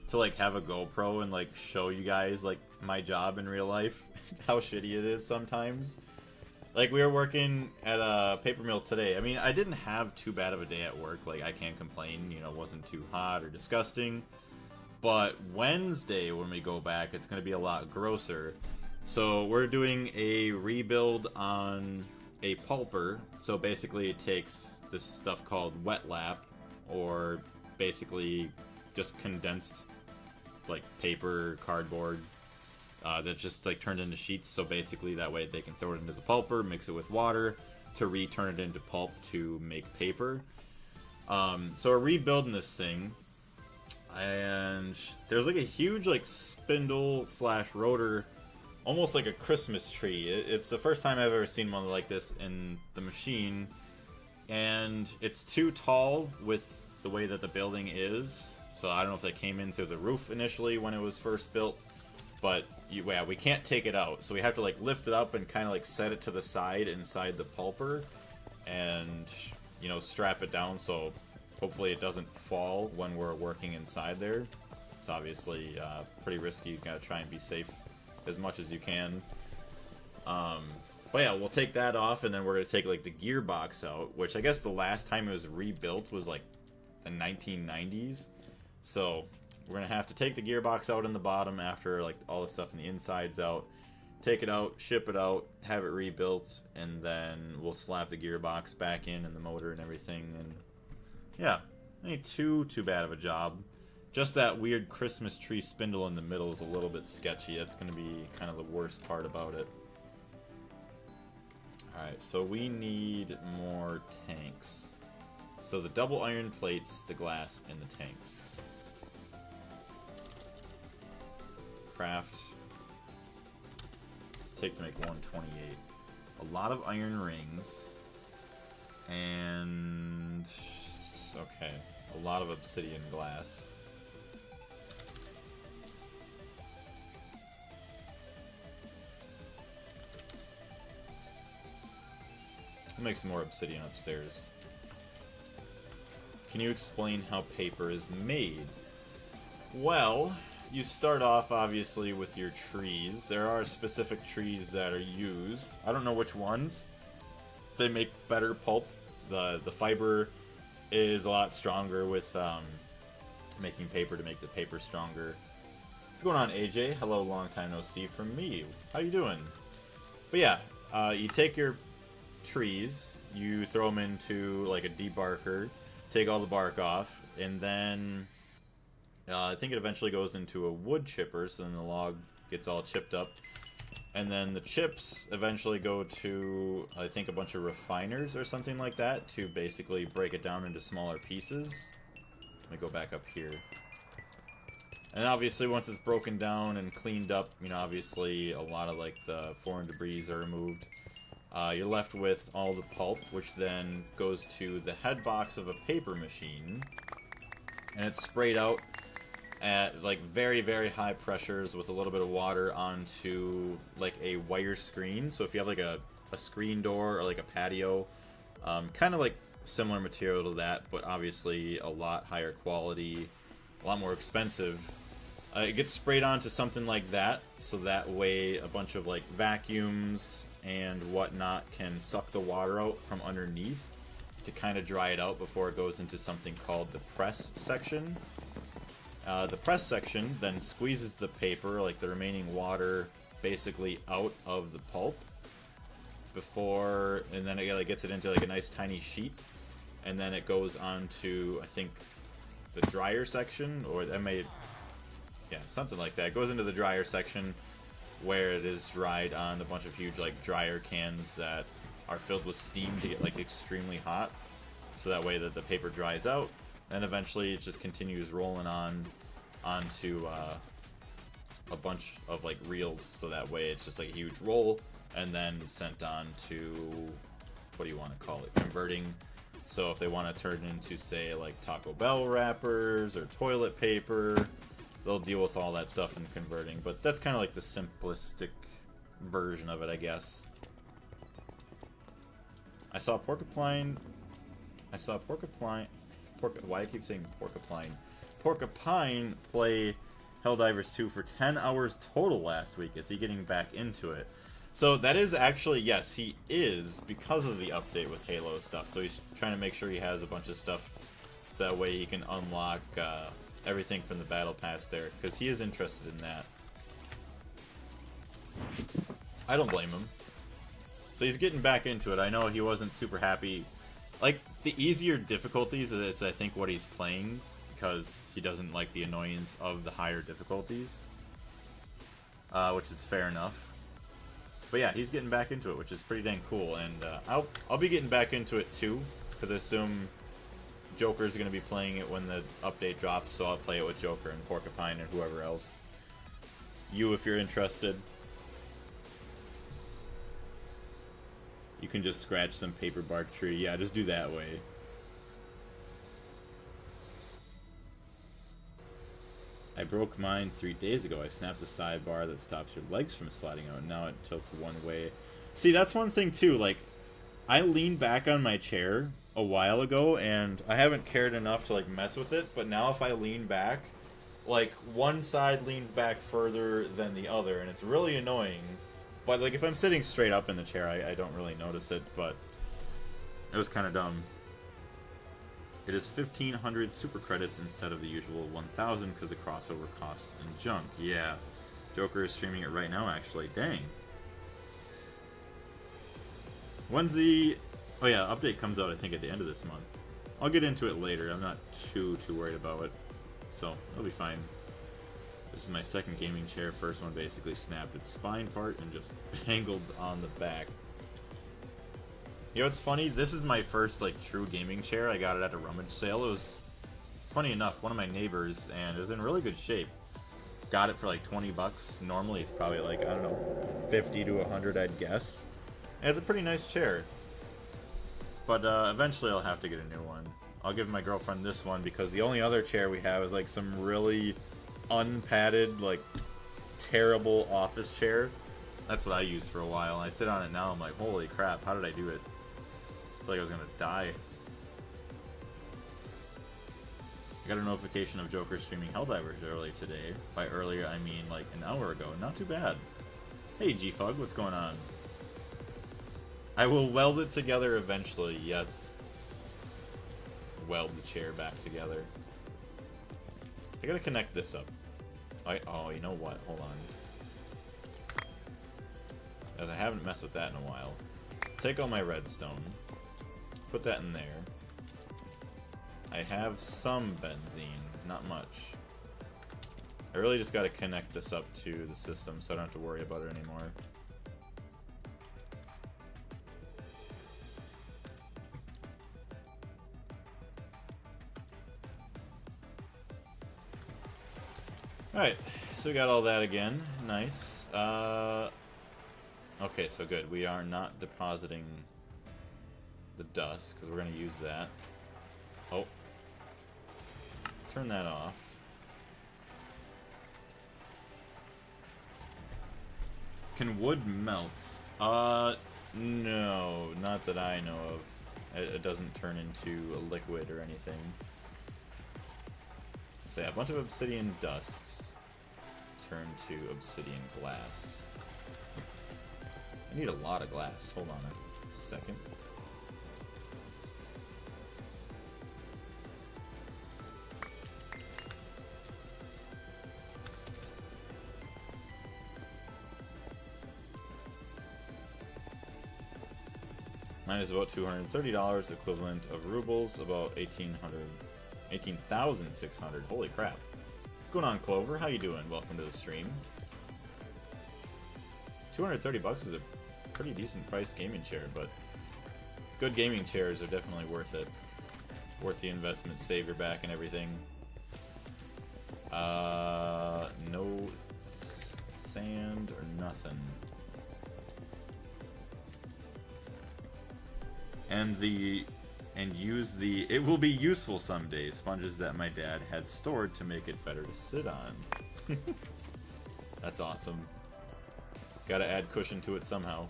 to, like, have a GoPro and, like, show you guys, like, my job in real life. How shitty it is sometimes. Like, we were working at a paper mill today. I mean, I didn't have too bad of a day at work. Like, I can't complain. You know, it wasn't too hot or disgusting. But Wednesday, when we go back, it's going to be a lot grosser. So, we're doing a rebuild on a pulper. So, basically, it takes this stuff called wet lap, or basically just condensed, like, paper, cardboard, that's just like turned into sheets. So basically that way they can throw it into the pulper, mix it with water to re-turn it into pulp to make paper. So we're rebuilding this thing, and there's like a huge like spindle slash rotor, almost like a Christmas tree. It's the first time I've ever seen one like this in the machine, and it's too tall with the way that the building is. So I don't know if that came in through the roof initially when it was first built. But, yeah, we can't take it out. So we have to, like, lift it up and kind of, like, set it to the side inside the pulper. And, you know, strap it down so hopefully it doesn't fall when we're working inside there. It's obviously pretty risky. You gotta try and be safe as much as you can. But yeah, we'll take that off, and then we're going to take, like, the gearbox out, which I guess the last time it was rebuilt was, like, the 1990s. So we're going to have to take the gearbox out in the bottom after, like, all the stuff in the inside's out. Take it out, ship it out, have it rebuilt, and then we'll slap the gearbox back in and the motor and everything. And yeah, ain't too bad of a job. Just that weird Christmas tree spindle in the middle is a little bit sketchy. That's going to be kind of the worst part about it. Alright, so we need more tanks. So the double iron plates, the glass, and the tanks. Craft. Let's take to make 128. A lot of iron rings. And... okay, a lot of obsidian glass. I'll make some more obsidian upstairs. Can you explain how paper is made? Well, you start off obviously with your trees. There are specific trees that are used. I don't know which ones. They make better pulp. The fiber is a lot stronger with making paper to make the paper stronger. What's going on, AJ? Hello, long time no see from me. How you doing? But yeah, you take your trees, you throw them into like a debarker, take all the bark off, and then I think it eventually goes into a wood chipper, so then the log gets all chipped up, and then the chips eventually go to, I think, a bunch of refiners or something like that to basically break it down into smaller pieces. Let me go back up here. And obviously once it's broken down and cleaned up, you know, obviously a lot of like the foreign debris are removed. You're left with all the pulp, which then goes to the head box of a paper machine, and it's sprayed out at like very, very high pressures with a little bit of water onto like a wire screen. So if you have like a screen door or like a patio, kind of like similar material to that, but obviously a lot higher quality, a lot more expensive. It gets sprayed onto something like that, so that way a bunch of like vacuums and whatnot can suck the water out from underneath to kind of dry it out before it goes into something called the press section. The press section then squeezes the paper, like the remaining water, basically out of the pulp before, and then it like gets it into like a nice tiny sheet, and then it goes on to, I think, the dryer section, or that may, yeah, something like that. It goes into the dryer section, where it is dried on a bunch of huge like dryer cans that are filled with steam to get like extremely hot, so that way that the paper dries out, and eventually it just continues rolling on onto a bunch of like reels, so that way it's just like a huge roll, and then sent on to, what do you want to call it, converting. So if they want to turn it into, say, like Taco Bell wrappers or toilet paper, they'll deal with all that stuff in converting, but that's kind of like the simplistic version of it, I guess. I saw Porcupine. Why do I keep saying Porcupine? Porcupine play Helldivers 2 for 10 hours total last week. Is he getting back into it? So that is actually, yes, he is, because of the update with Halo stuff. So he's trying to make sure he has a bunch of stuff, so that way he can unlock everything from the battle pass there, because he is interested in that. I don't blame him. So he's getting back into it. I know he wasn't super happy. Like, the easier difficulties is, I think, what he's playing, because he doesn't like the annoyance of the higher difficulties, which is fair enough. But yeah, he's getting back into it, which is pretty dang cool, and I'll be getting back into it too, because I assume Joker's going to be playing it when the update drops, so I'll play it with Joker and Porcupine and whoever else. You, if you're interested. You can just scratch some paper bark tree. Yeah, just do that way. I broke mine 3 days ago. I snapped the sidebar that stops your legs from sliding out, and now it tilts one way. See, that's one thing too. Like, I leaned back on my chair a while ago, and I haven't cared enough to like mess with it, but now if I lean back, like, one side leans back further than the other, and it's really annoying. But, like, if I'm sitting straight up in the chair, I don't really notice it, but it was kind of dumb. It is 1,500 super credits instead of the usual 1,000 because the crossover costs and junk. Yeah. Joker is streaming it right now, actually. Dang. When's the... Oh yeah, update comes out, I think, at the end of this month. I'll get into it later. I'm not too worried about it. So, it'll be fine. This is my second gaming chair. First one basically snapped its spine part and just bangled on the back. You know what's funny? This is my first, like, true gaming chair. I got it at a rummage sale. It was, funny enough, one of my neighbors, and it was in really good shape. Got it for like 20 bucks. Normally it's probably like, I don't know, 50 to 100, I'd guess. And it's a pretty nice chair. But eventually I'll have to get a new one. I'll give my girlfriend this one because the only other chair we have is like some really unpadded, like, terrible office chair. That's what I used for a while. I sit on it now, I'm like, holy crap, how did I do it? I feel like I was gonna die. I got a notification of Joker streaming Helldivers early today. By earlier, I mean like an hour ago. Not too bad. Hey, G-Fug, what's going on? I will weld it together eventually, yes. Weld the chair back together. I gotta connect this up. Oh, you know what? Hold on. As I haven't messed with that in a while. Take all my redstone. Put that in there. I have some benzene, not much. I really just gotta connect this up to the system so I don't have to worry about it anymore. Alright, so we got all that again. Nice. Okay, so good. We are not depositing the dust, because we're going to use that. Oh. Turn that off. Can wood melt? No, not that I know of. It doesn't turn into a liquid or anything. Say a bunch of obsidian dust turn to obsidian glass. I need a lot of glass. Hold on a second. Mine is about $230, equivalent of rubles, about 18,600. Holy crap. What's going on, Clover? How you doing? Welcome to the stream. 230 bucks is a pretty decent priced gaming chair, but good gaming chairs are definitely worth it. Worth the investment, save your back and everything. No sand or nothing. And use the it will be useful someday sponges that my dad had stored to make it better to sit on. That's awesome. Gotta add cushion to it somehow.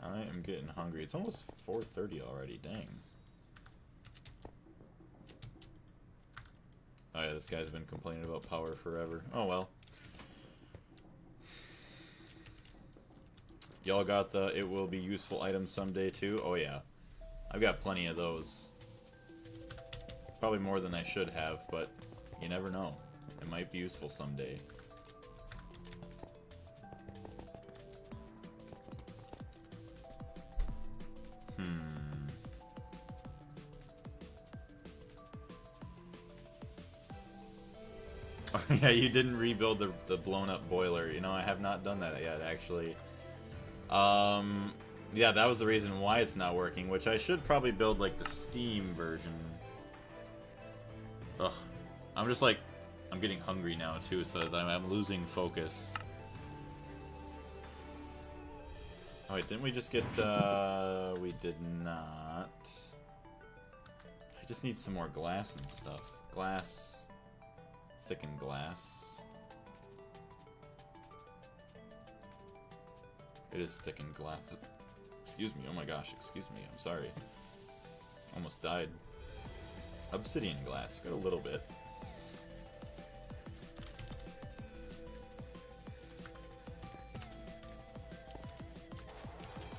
I am getting hungry. It's almost 4:30 already, dang. Oh yeah, this guy's been complaining about power forever. Oh well. Y'all got the it will be useful items someday too? Oh yeah. I've got plenty of those. Probably more than I should have, but you never know. It might be useful someday. Yeah, you didn't rebuild the blown up boiler. You know, I have not done that yet, actually. Yeah, that was the reason why it's not working, which I should probably build, like, the Steam version. Ugh. I'm just, like, I'm getting hungry now, too, so I'm losing focus. Oh wait, didn't we just get, we did not. I just need some more glass and stuff. Glass, thickened glass. It is thickened glass. Excuse me, oh my gosh, excuse me, I'm sorry. Almost died. Obsidian glass, got a little bit.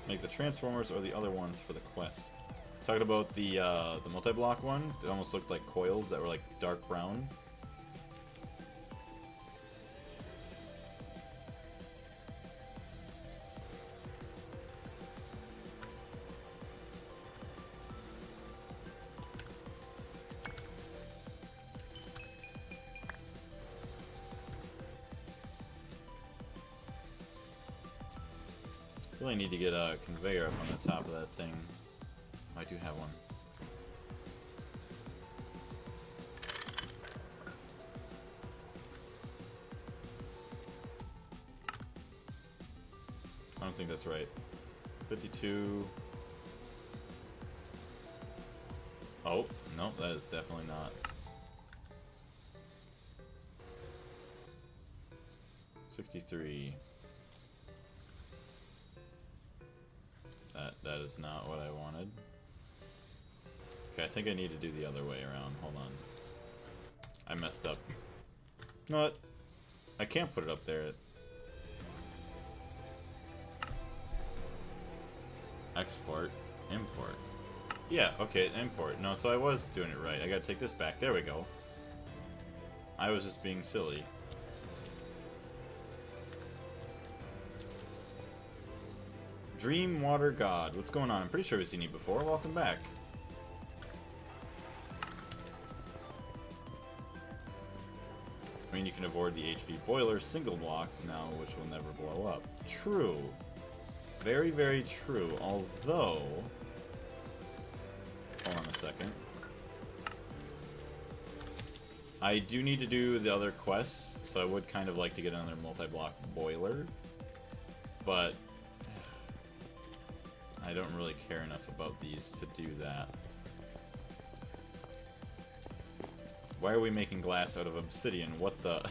Make the transformers or the other ones for the quest. Talking about the multi-block one, it almost looked like coils that were like dark brown. Really need to get a conveyor up on the top of that thing. I do have one. I don't think that's right. 52. Oh, no, that is definitely not. 63. That is not what I wanted. Okay, I think I need to do the other way around. Hold on. I messed up. You know what? I can't put it up there. Export. Import. Yeah, okay, import. No, so I was doing it right. I gotta take this back. There we go. I was just being silly. Dream Water God. What's going on? I'm pretty sure we've seen you before. Welcome back. I mean, you can avoid the HP boiler single block now, which will never blow up. True. Very, very true. Although... Hold on a second. I do need to do the other quests, so I would kind of like to get another multi-block boiler. But... I don't really care enough about these to do that. Why are we making glass out of obsidian? What the...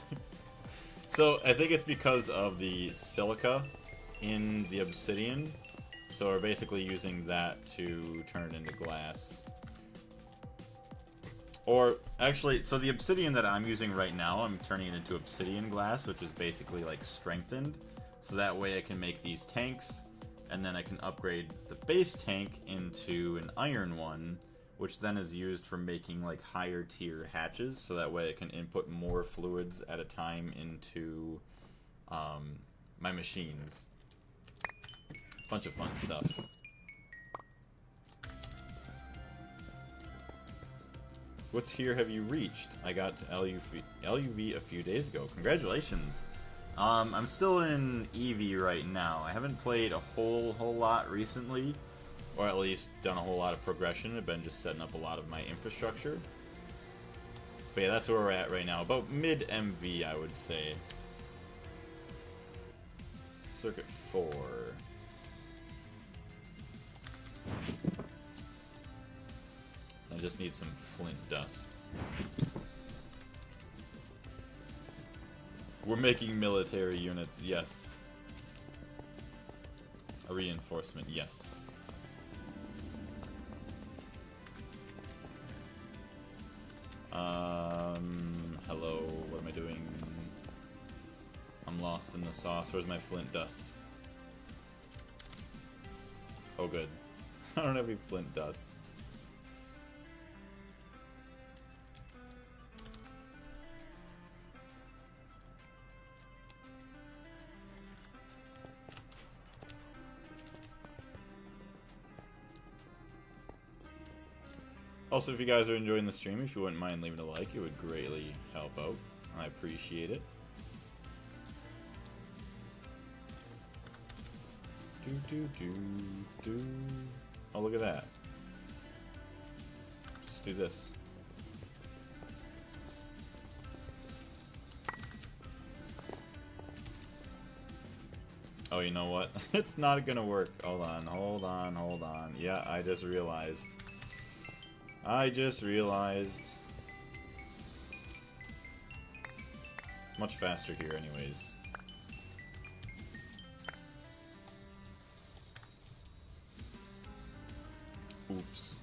So, I think it's because of the silica in the obsidian. So we're basically using that to turn it into glass. Or, actually, so the obsidian that I'm using right now, I'm turning it into obsidian glass, which is basically, like, strengthened. So that way I can make these tanks, and then I can upgrade the base tank into an iron one, which then is used for making like higher tier hatches, so that way I can input more fluids at a time into my machines. Bunch of fun stuff. What tier have you reached? I got to LUV a few days ago. Congratulations. I'm still in EV right now. I haven't played a whole lot recently, or at least done a whole lot of progression. I've been just setting up a lot of my infrastructure. But yeah, that's where we're at right now. About mid MV, I would say. Circuit 4. I just need some flint dust. We're making military units, yes. A reinforcement, yes. Hello, what am I doing? I'm lost in the sauce. Where's my flint dust? Oh, good. I don't have any flint dust. Also, if you guys are enjoying the stream, if you wouldn't mind leaving a like, it would greatly help out. I appreciate it. Oh, look at that. Just do this. Oh, you know what? It's not gonna work. Hold on, hold on, hold on. Yeah, I just realized. I just realized. Much faster here anyways. Oops.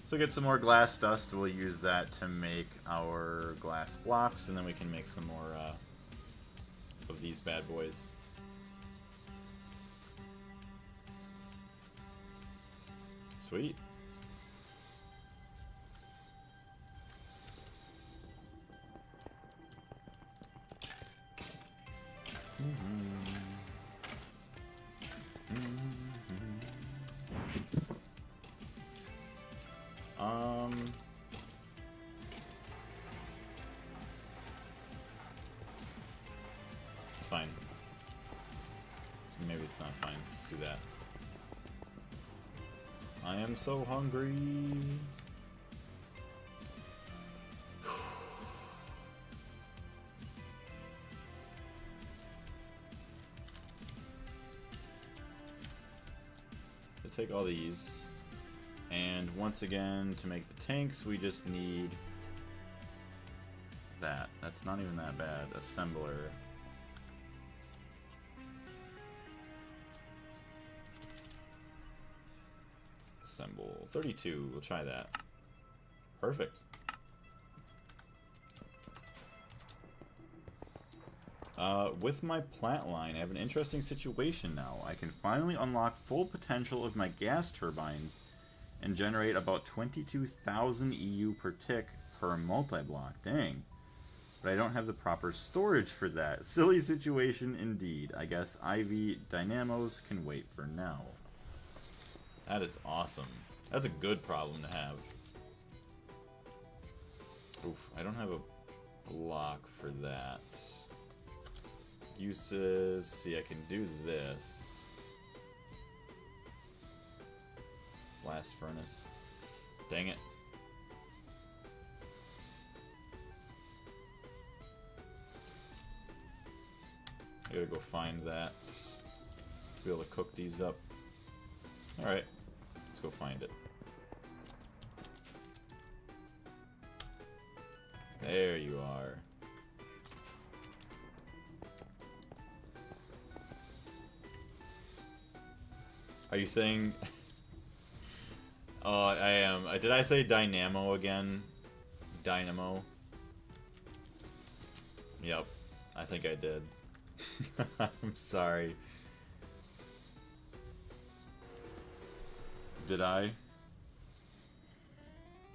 So get some more glass dust. We'll use that to make our glass blocks, and then we can make some more of these bad boys. Sweet. It's fine. Maybe it's not fine. Let's do that. I am so hungry. So take all these. And once again, to make the tanks, we just need that. That's not even that bad. Assembler. Assemble. 32. We'll try that. Perfect. With my plant line, I have an interesting situation now. I can finally unlock full potential of my gas turbines and generate about 22,000 EU per tick per multi-block. Dang. But I don't have the proper storage for that. Silly situation indeed. I guess IV dynamos can wait for now. That is awesome. That's a good problem to have. Oof, I don't have a block for that. Uses, see, I can do this. Blast furnace. Dang it. I gotta go find that. Be able to cook these up. Alright, let's go find it. There you are. Are you saying... Oh, I am. Did I say dynamo again? Dynamo? Yep. I think I did. I'm sorry. Did I?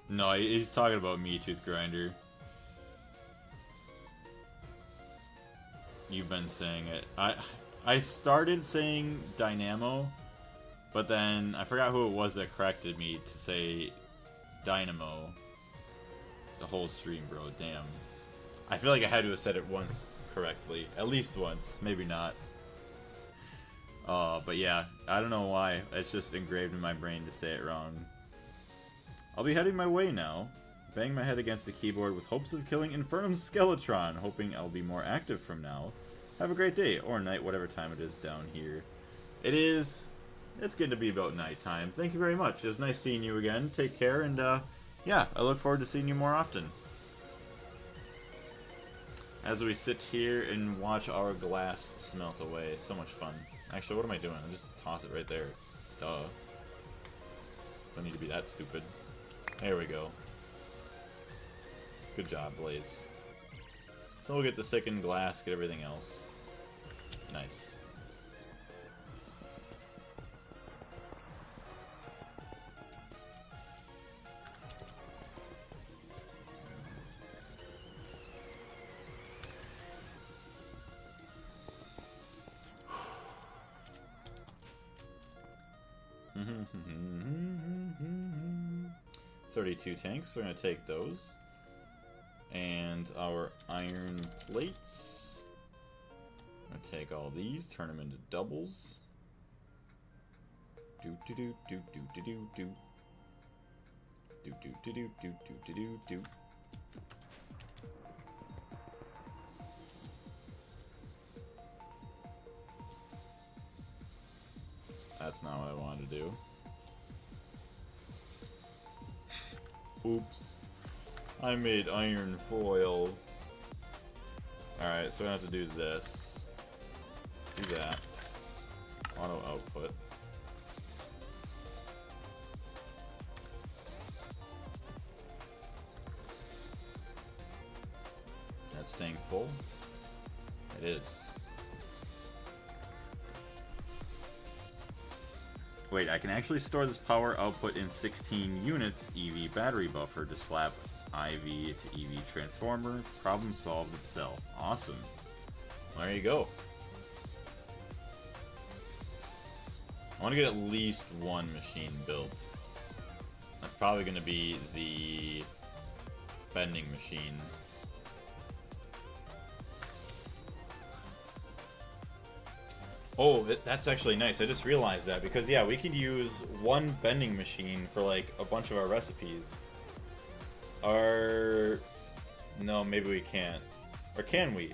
No, he's talking about Me Tooth Grinder. You've been saying it. I started saying dynamo, but then I forgot who it was that corrected me to say dynamo. The whole stream, bro. Damn. I feel like I had to have said it once correctly. At least once. Maybe not. But yeah, I don't know why. It's just engraved in my brain to say it wrong. I'll be heading my way now. Bang my head against the keyboard with hopes of killing Infernum Skeletron, hoping I'll be more active from now. Have a great day, or night, whatever time it is down here. It is. It's getting to be about nighttime. Thank you very much. It was nice seeing you again. Take care, and yeah, I look forward to seeing you more often. As we sit here and watch our glass smelt away. So much fun. Actually, what am I doing? I'll just toss it right there. Duh. Don't need to be that stupid. There we go. Good job, Blaze. So we'll get the thickened glass, get everything else. Nice. $32 tanks, we're going to take those. And our iron plates. I'm going to take all these, turn them into doubles. Do do do do do do do do. Do do do do do do do do. that's not what I wanted to do. Oops. I made iron foil. Alright, so I have to do this. Do that. Auto output. That's staying full? It is. Wait, I can actually store this power output in 16 units EV battery buffer to slap IV to EV transformer. Problem solved itself. Awesome. There you go. I want to get at least one machine built. That's probably going to be the bending machine. Oh, that's actually nice. I just realized that because, yeah, we could use one bending machine for, like, a bunch of our recipes. Or... no, maybe we can't. Or can we?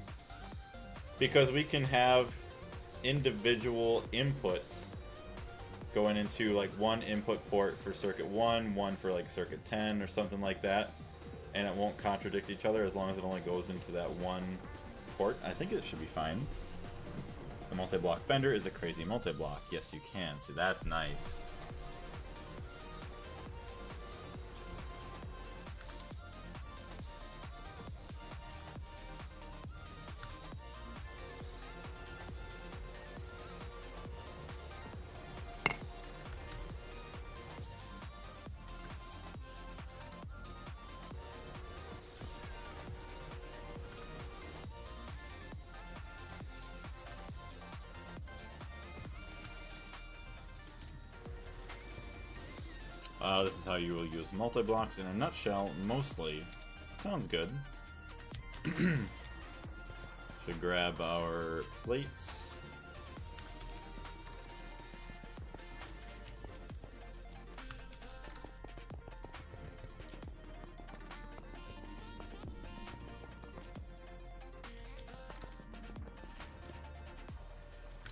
Because we can have individual inputs going into, like, one input port for circuit 1, one for, like, circuit 10 or something like that. And it won't contradict each other as long as it only goes into that one port. I think it should be fine. The multi-block bender is a crazy multi-block. Yes, you can. See, that's nice. This is how you will use multi-blocks in a nutshell, mostly. Sounds good. Should grab our plates.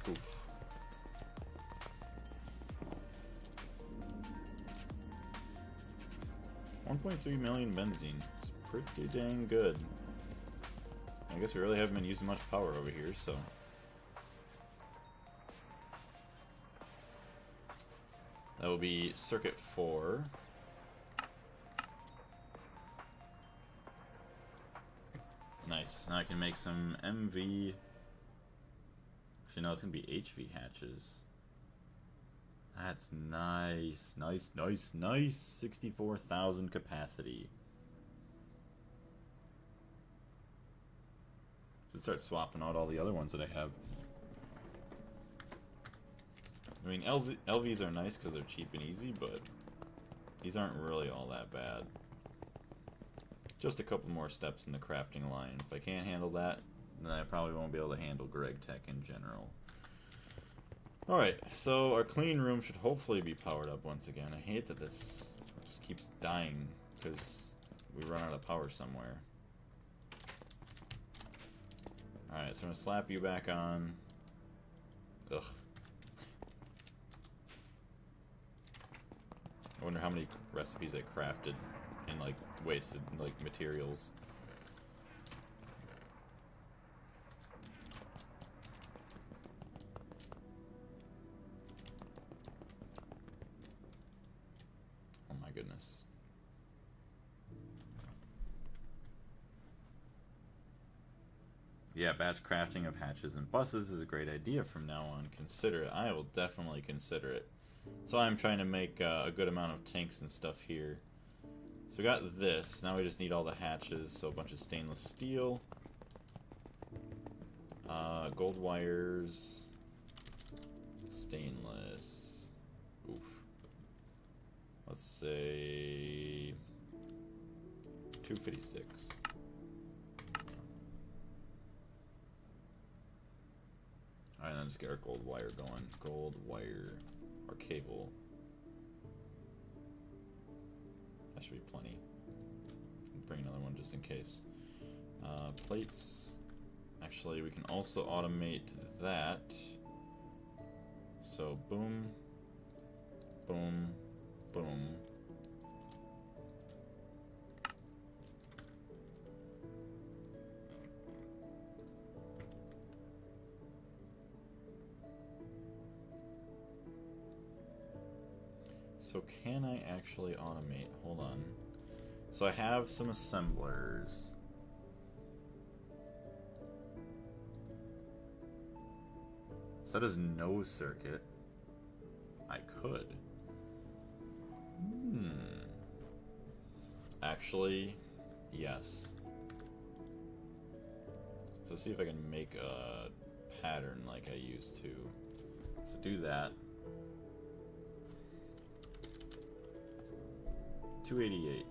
Oof. 1.3 million benzene. It's pretty dang good. I guess we really haven't been using much power over here, so... that will be circuit 4. Nice. Now I can make some MV... actually, no, it's going to be HV hatches. That's nice. Nice, nice, nice. 64,000 capacity. Should start swapping out all the other ones that I have. I mean, LVs are nice because they're cheap and easy, but these aren't really all that bad. Just a couple more steps in the crafting line. If I can't handle that, then I probably won't be able to handle Gregtech in general. Alright, so our clean room should hopefully be powered up once again. I hate that this just keeps dying because we run out of power somewhere. Alright, so I'm going to slap you back on. Ugh. I wonder how many recipes I crafted in, like, wasted, like, materials. Oh my goodness. Yeah, batch crafting of hatches and buses is a great idea from now on. Consider it. I will definitely consider it. So I'm trying to make a good amount of tanks and stuff here. So we got this. Now we just need all the hatches. So a bunch of stainless steel. Gold wires. Stainless. Oof. Let's say 256. Alright, then just get our gold wire going. Gold wire or cable. That should be plenty. Bring another one just in case. Plates. Actually, we can also automate that. So, boom. Boom. Boom. So can I actually automate? Hold on. So I have some assemblers. So that is no circuit. I could. Actually, yes. So see if I can make a pattern like I used to. So do that. 288.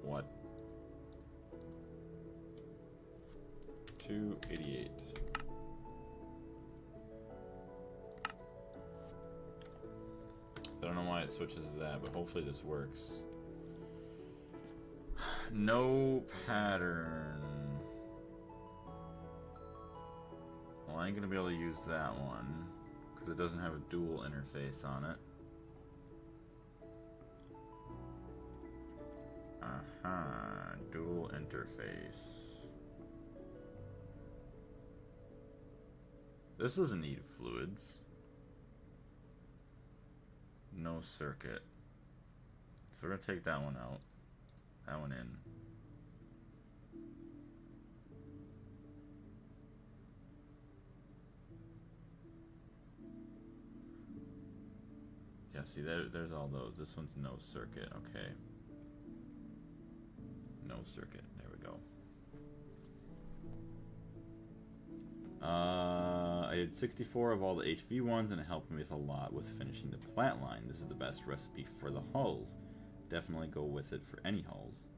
What? 288. I don't know why it switches to that, but hopefully this works. No pattern. Well, I ain't gonna be able to use that one because it doesn't have a dual interface on it. Dual interface. This doesn't need fluids. No circuit. So we're gonna take that one out. That one in. Yeah, see, there's all those. This one's no circuit. Okay. No circuit. There we go. I did 64 of all the HV ones, and it helped me with a lot with finishing the plant line. This is the best recipe for the hulls. Definitely go with it for any hulls.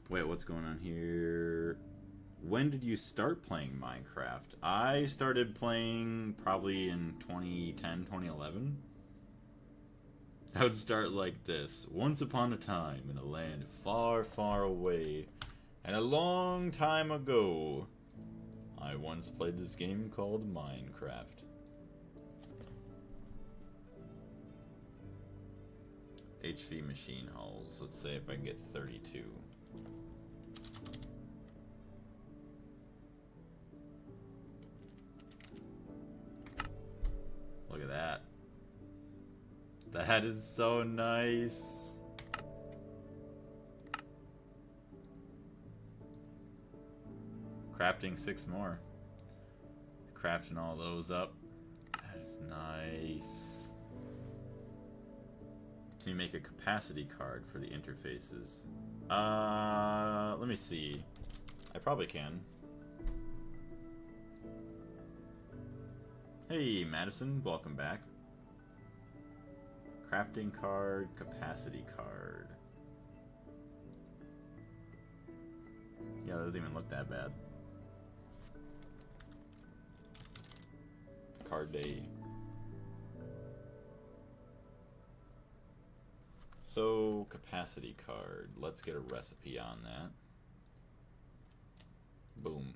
Wait, what's going on here? When did you start playing Minecraft? I started playing probably in 2010, 2011. I would start like this. Once upon a time, in a land far, far away, and a long time ago, I once played this game called Minecraft. HV machine hulls. Let's say if I can get 32. Look at that. That is so nice. Crafting 6 more. Crafting all those up. That is nice. Can you make a capacity card for the interfaces? Let me see. I probably can. Hey, Madison, welcome back. Crafting card, capacity card. Yeah, that doesn't even look that bad. Card day. So, capacity card. Let's get a recipe on that. Boom.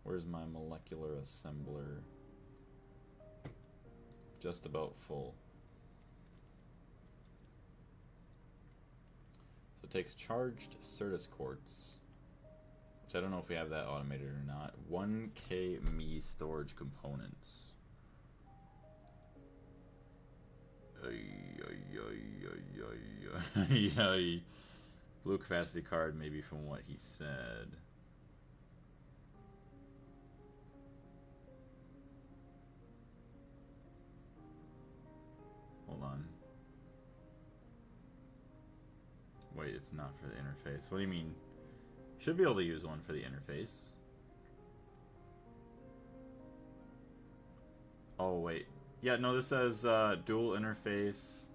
Where's my molecular assembler? Just about full. So it takes charged Certus quartz, which I don't know if we have that automated or not. 1K me storage components. Blue capacity card, maybe from what he said. Hold on. Wait, it's not for the interface. What do you mean? Should be able to use one for the interface. Oh, wait. Yeah, no, this says dual interface,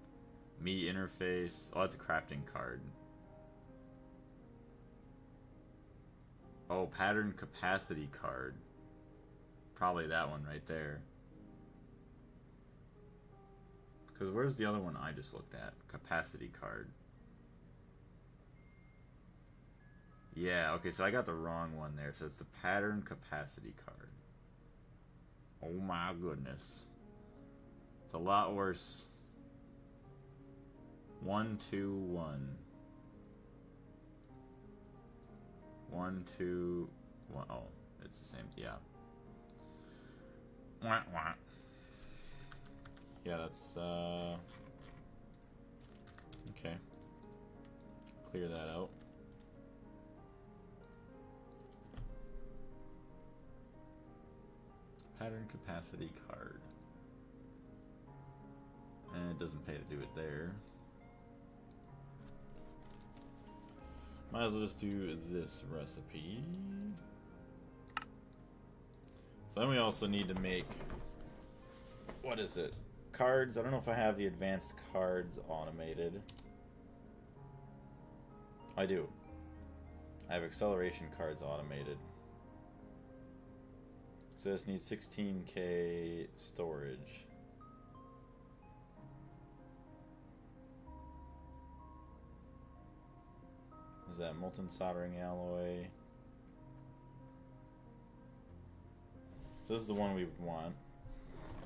me interface. Oh, that's a crafting card. Oh, pattern capacity card. Probably that one right there. Because where's the other one I just looked at? Capacity card. Yeah, okay, so I got the wrong one there. So it's the pattern capacity card. Oh my goodness. It's a lot worse. 1, 2, 1. 1, 2, 1. Oh, it's the same. Yeah. Wah, wah. Yeah, that's, okay. Clear that out. Pattern capacity card. And it doesn't pay to do it there. Might as well just do this recipe. So then we also need to make, what is it? Cards. I don't know if I have the advanced cards automated. I do. I have acceleration cards automated. So this needs 16K storage. Is that molten soldering alloy? So this is the one we would want.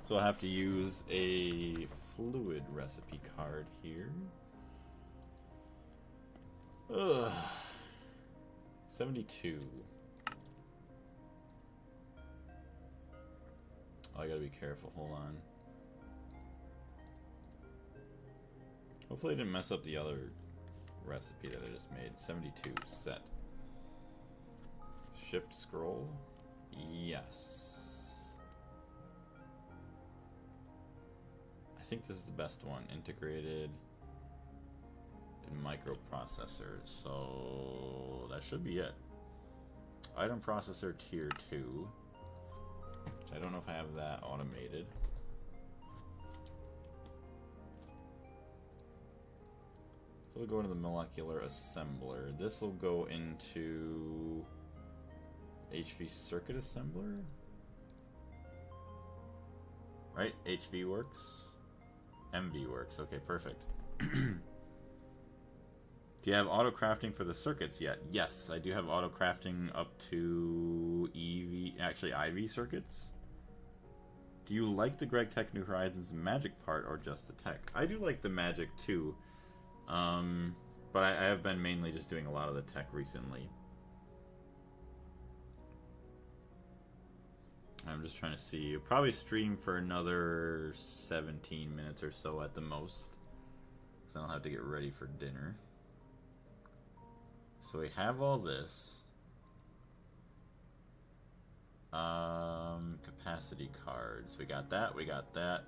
So I'll have to use a fluid recipe card here. Ugh. 72. Oh, I gotta be careful. Hold on. Hopefully I didn't mess up the other recipe that I just made. 72. Set. Shift scroll. Yes. I think this is the best one. Integrated microprocessor. So that should be it. Item processor tier 2. Which I don't know if I have that automated. So we'll go into the molecular assembler. This will go into HV circuit assembler. Right? HV works. MV works. Okay, perfect. Do you have auto crafting for the circuits yet? Yes, I do have auto crafting up to EV, actually IV circuits. Do you like the Gregtech New Horizons magic part or just the tech? I do like the magic too. But I have been mainly just doing a lot of the tech recently. I'm just trying to see. Probably stream for another 17 minutes or so at the most. Because then I'll have to get ready for dinner. So we have all this. Capacity cards. We got that, we got that.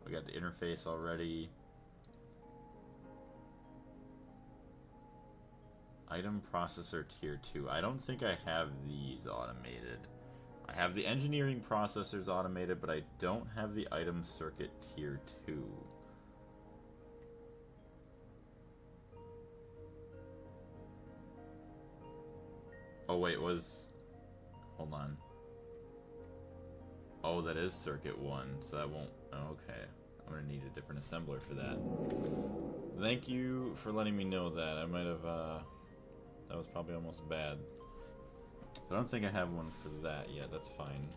We got the interface already. Item processor tier 2. I don't think I have these automated. I have the engineering processors automated, but I don't have the item circuit tier 2. Oh wait, hold on. Oh, that is circuit 1, so that won't... Okay. I'm gonna need a different assembler for that. Thank you for letting me know that. I might have, that was probably almost bad. So I don't think I have one for that yet. That's fine.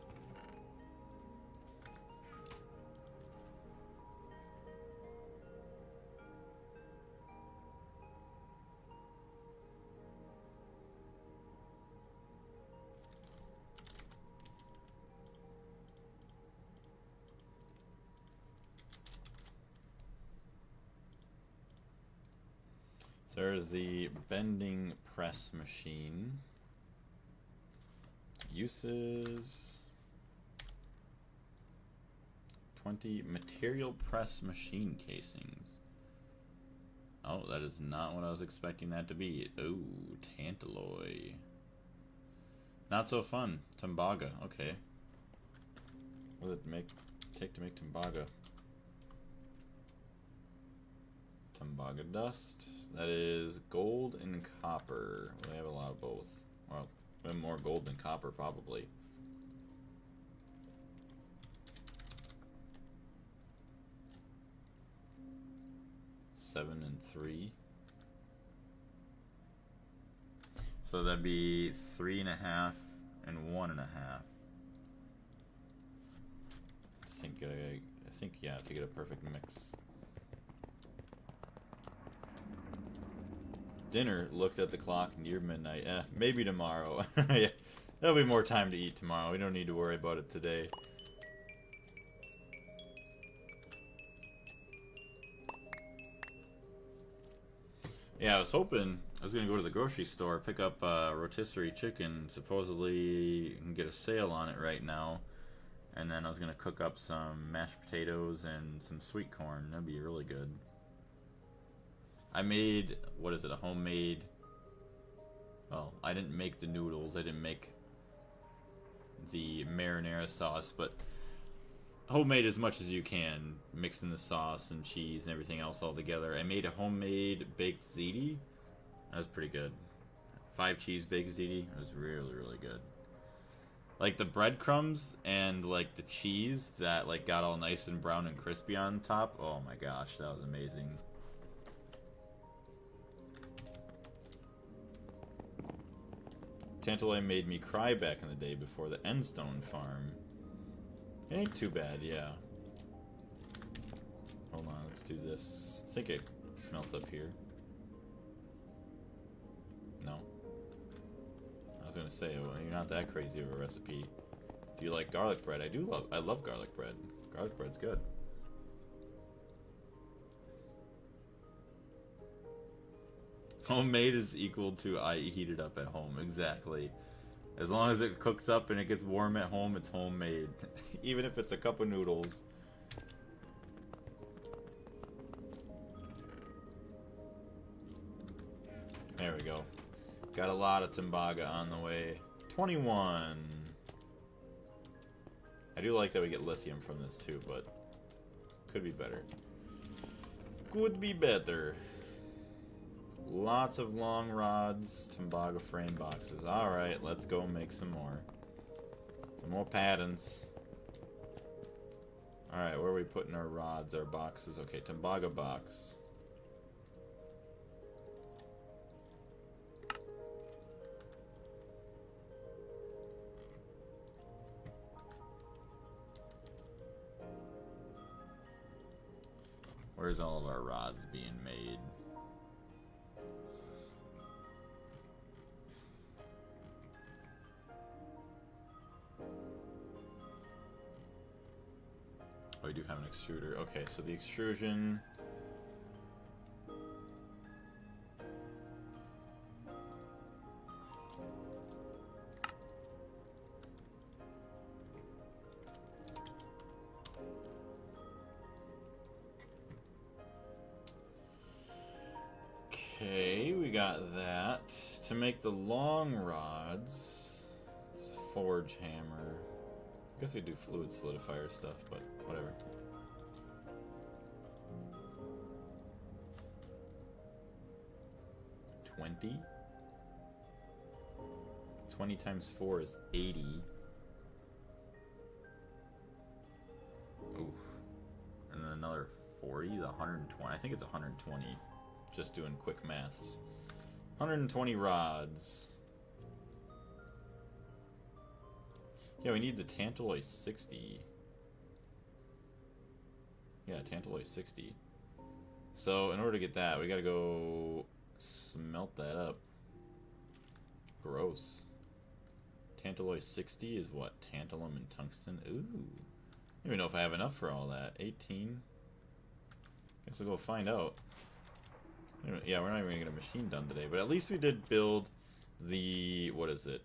So there's the bending press machine. Uses 20 material press machine casings. Oh, that is not what I was expecting that to be. Oh, Tantalloy. Not so fun. Tembaga, okay. What does it take to make Tembaga? Tembaga dust. That is gold and copper. Well, they have a lot of both. Well, we have more gold than copper, probably. $7 and $3. So that'd be 3.5 and 1.5. I think yeah, to get a perfect mix. Dinner, looked at the clock, near midnight. Maybe tomorrow. Yeah, there'll be more time to eat tomorrow. We don't need to worry about it today. Yeah, I was hoping I was gonna go to the grocery store, pick up rotisserie chicken. Supposedly you can get a sale on it right now. And then I was gonna cook up some mashed potatoes and some sweet corn. That'd be really good. I made, what is it, a homemade... Well, I didn't make the noodles. I didn't make the marinara sauce, but homemade as much as you can, mixing the sauce and cheese and everything else all together. I made a homemade baked ziti. That was pretty good. 5 cheese baked ziti. It was really, really good. Like the breadcrumbs and like the cheese that like got all nice and brown and crispy on top. Oh my gosh, that was amazing. Tantalay made me cry back in the day before the Endstone farm. It ain't too bad, yeah. Hold on, let's do this. I think it smelts up here. No. I was gonna say, well, you're not that crazy of a recipe. Do you like garlic bread? I love garlic bread. Garlic bread's good. Homemade is equal to I heat it up at home. Exactly. As long as it cooks up and it gets warm at home, it's homemade. Even if it's a cup of noodles. There we go. Got a lot of Timbaga on the way. 21. I do like that we get lithium from this too, but could be better. Could be better. Lots of long rods, Timbaga frame boxes. Alright, let's go make some more. Some more patterns. Alright, where are we putting our rods, our boxes? Okay, Timbaga box. Where's all of our rods being made? Oh, we do have an extruder. Okay, so the extrusion... Okay, we got that. To make the long rods, it's a forge hammer. I guess they do fluid solidifier stuff, but whatever. $20? 20 times 4 is 80. Oof. And then another 40 is 120. I think it's 120. Just doing quick maths. 120 rods. Yeah, we need the Tantalloy 60. Yeah, Tantalloy 60. So, in order to get that, we gotta go smelt that up. Gross. Tantalloy 60 is what? Tantalum and tungsten? Ooh. I don't even know if I have enough for all that. 18. Guess we'll go find out. Yeah, we're not even gonna get a machine done today, but at least we did build the, what is it?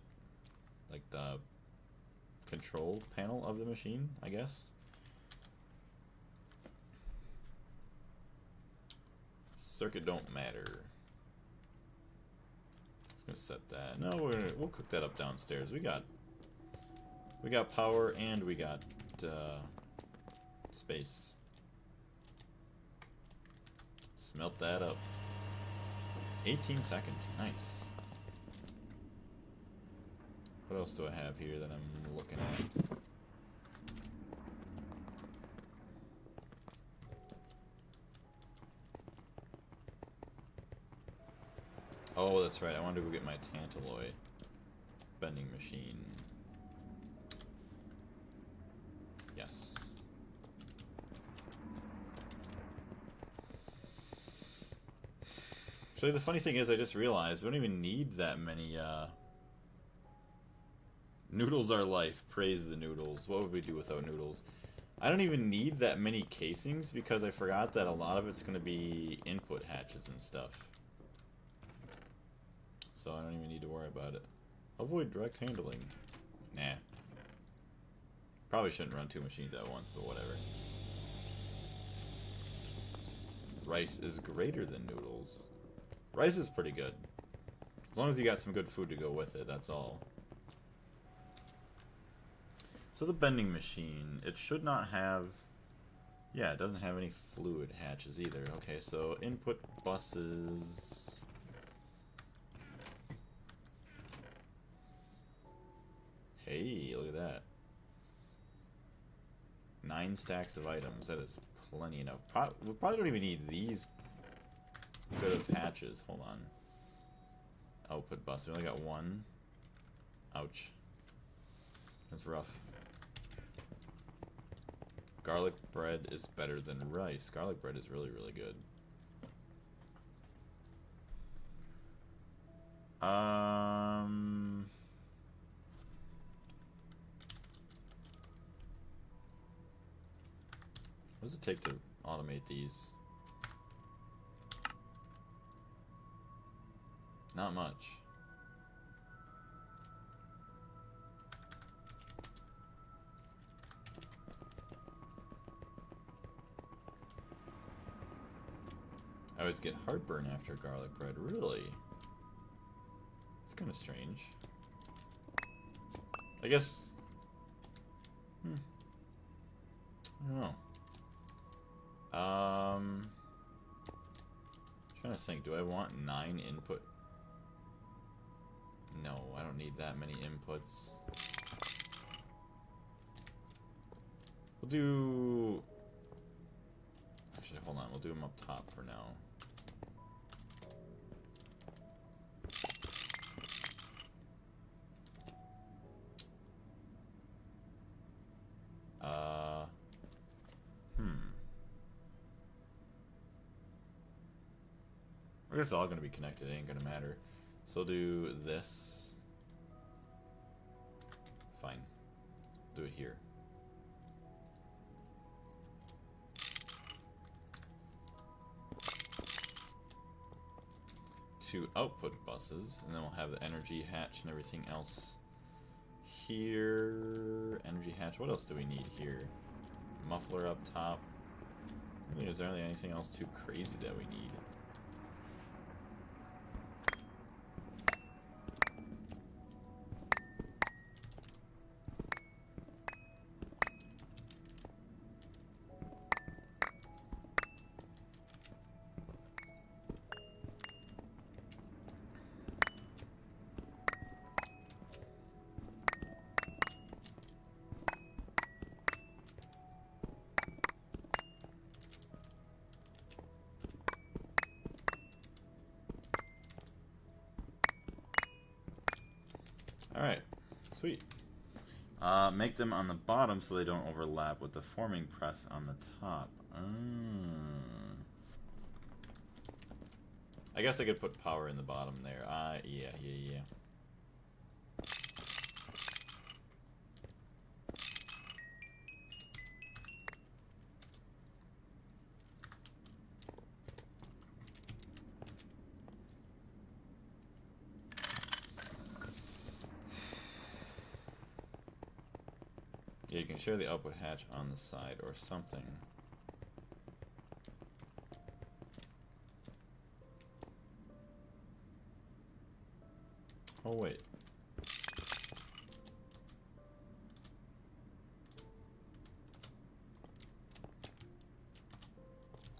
Like the control panel of the machine, I guess. Circuit don't matter. Just gonna set that. No, we'll cook that up downstairs. We got power and we got space. Smelt that up. 18 seconds. Nice. What else do I have here that I'm looking at? Oh, that's right. I wanted to go get my Tantalloy bending machine. Yes. So the funny thing is, I just realized we don't even need that many, Noodles are life. Praise the noodles. What would we do without noodles? I don't even need that many casings because I forgot that a lot of it's going to be input hatches and stuff. So I don't even need to worry about it. Avoid direct handling. Nah. Probably shouldn't run two machines at once, but whatever. Rice is greater than noodles. Rice is pretty good. As long as you got some good food to go with it, that's all. So the bending machine, it should not have... Yeah, it doesn't have any fluid hatches either. Okay, so input buses... Hey, look at that. 9 stacks of items. That is plenty enough. We probably don't even need these good of hatches. Hold on. Output bus. We only got 1. Ouch. That's rough. Garlic bread is better than rice. Garlic bread is really, really good. What does it take to automate these? Not much. I always get heartburn after garlic bread. Really? It's kind of strange. I guess... I don't know. Trying to think, do I want 9 input? No, I don't need that many inputs. We'll do... Actually, hold on, we'll do them up top for now. I guess it's all going to be connected, it ain't going to matter. So we'll do this. Fine. Do it here. Two output buses, and then we'll have the energy hatch and everything else here. Energy hatch. What else do we need here? Muffler up top. Really, is there really anything else too crazy that we need? Alright, sweet. Make them on the bottom so they don't overlap with the forming press on the top. I guess I could put power in the bottom there. Yeah. Yeah, you can share the output hatch on the side or something. Oh, wait.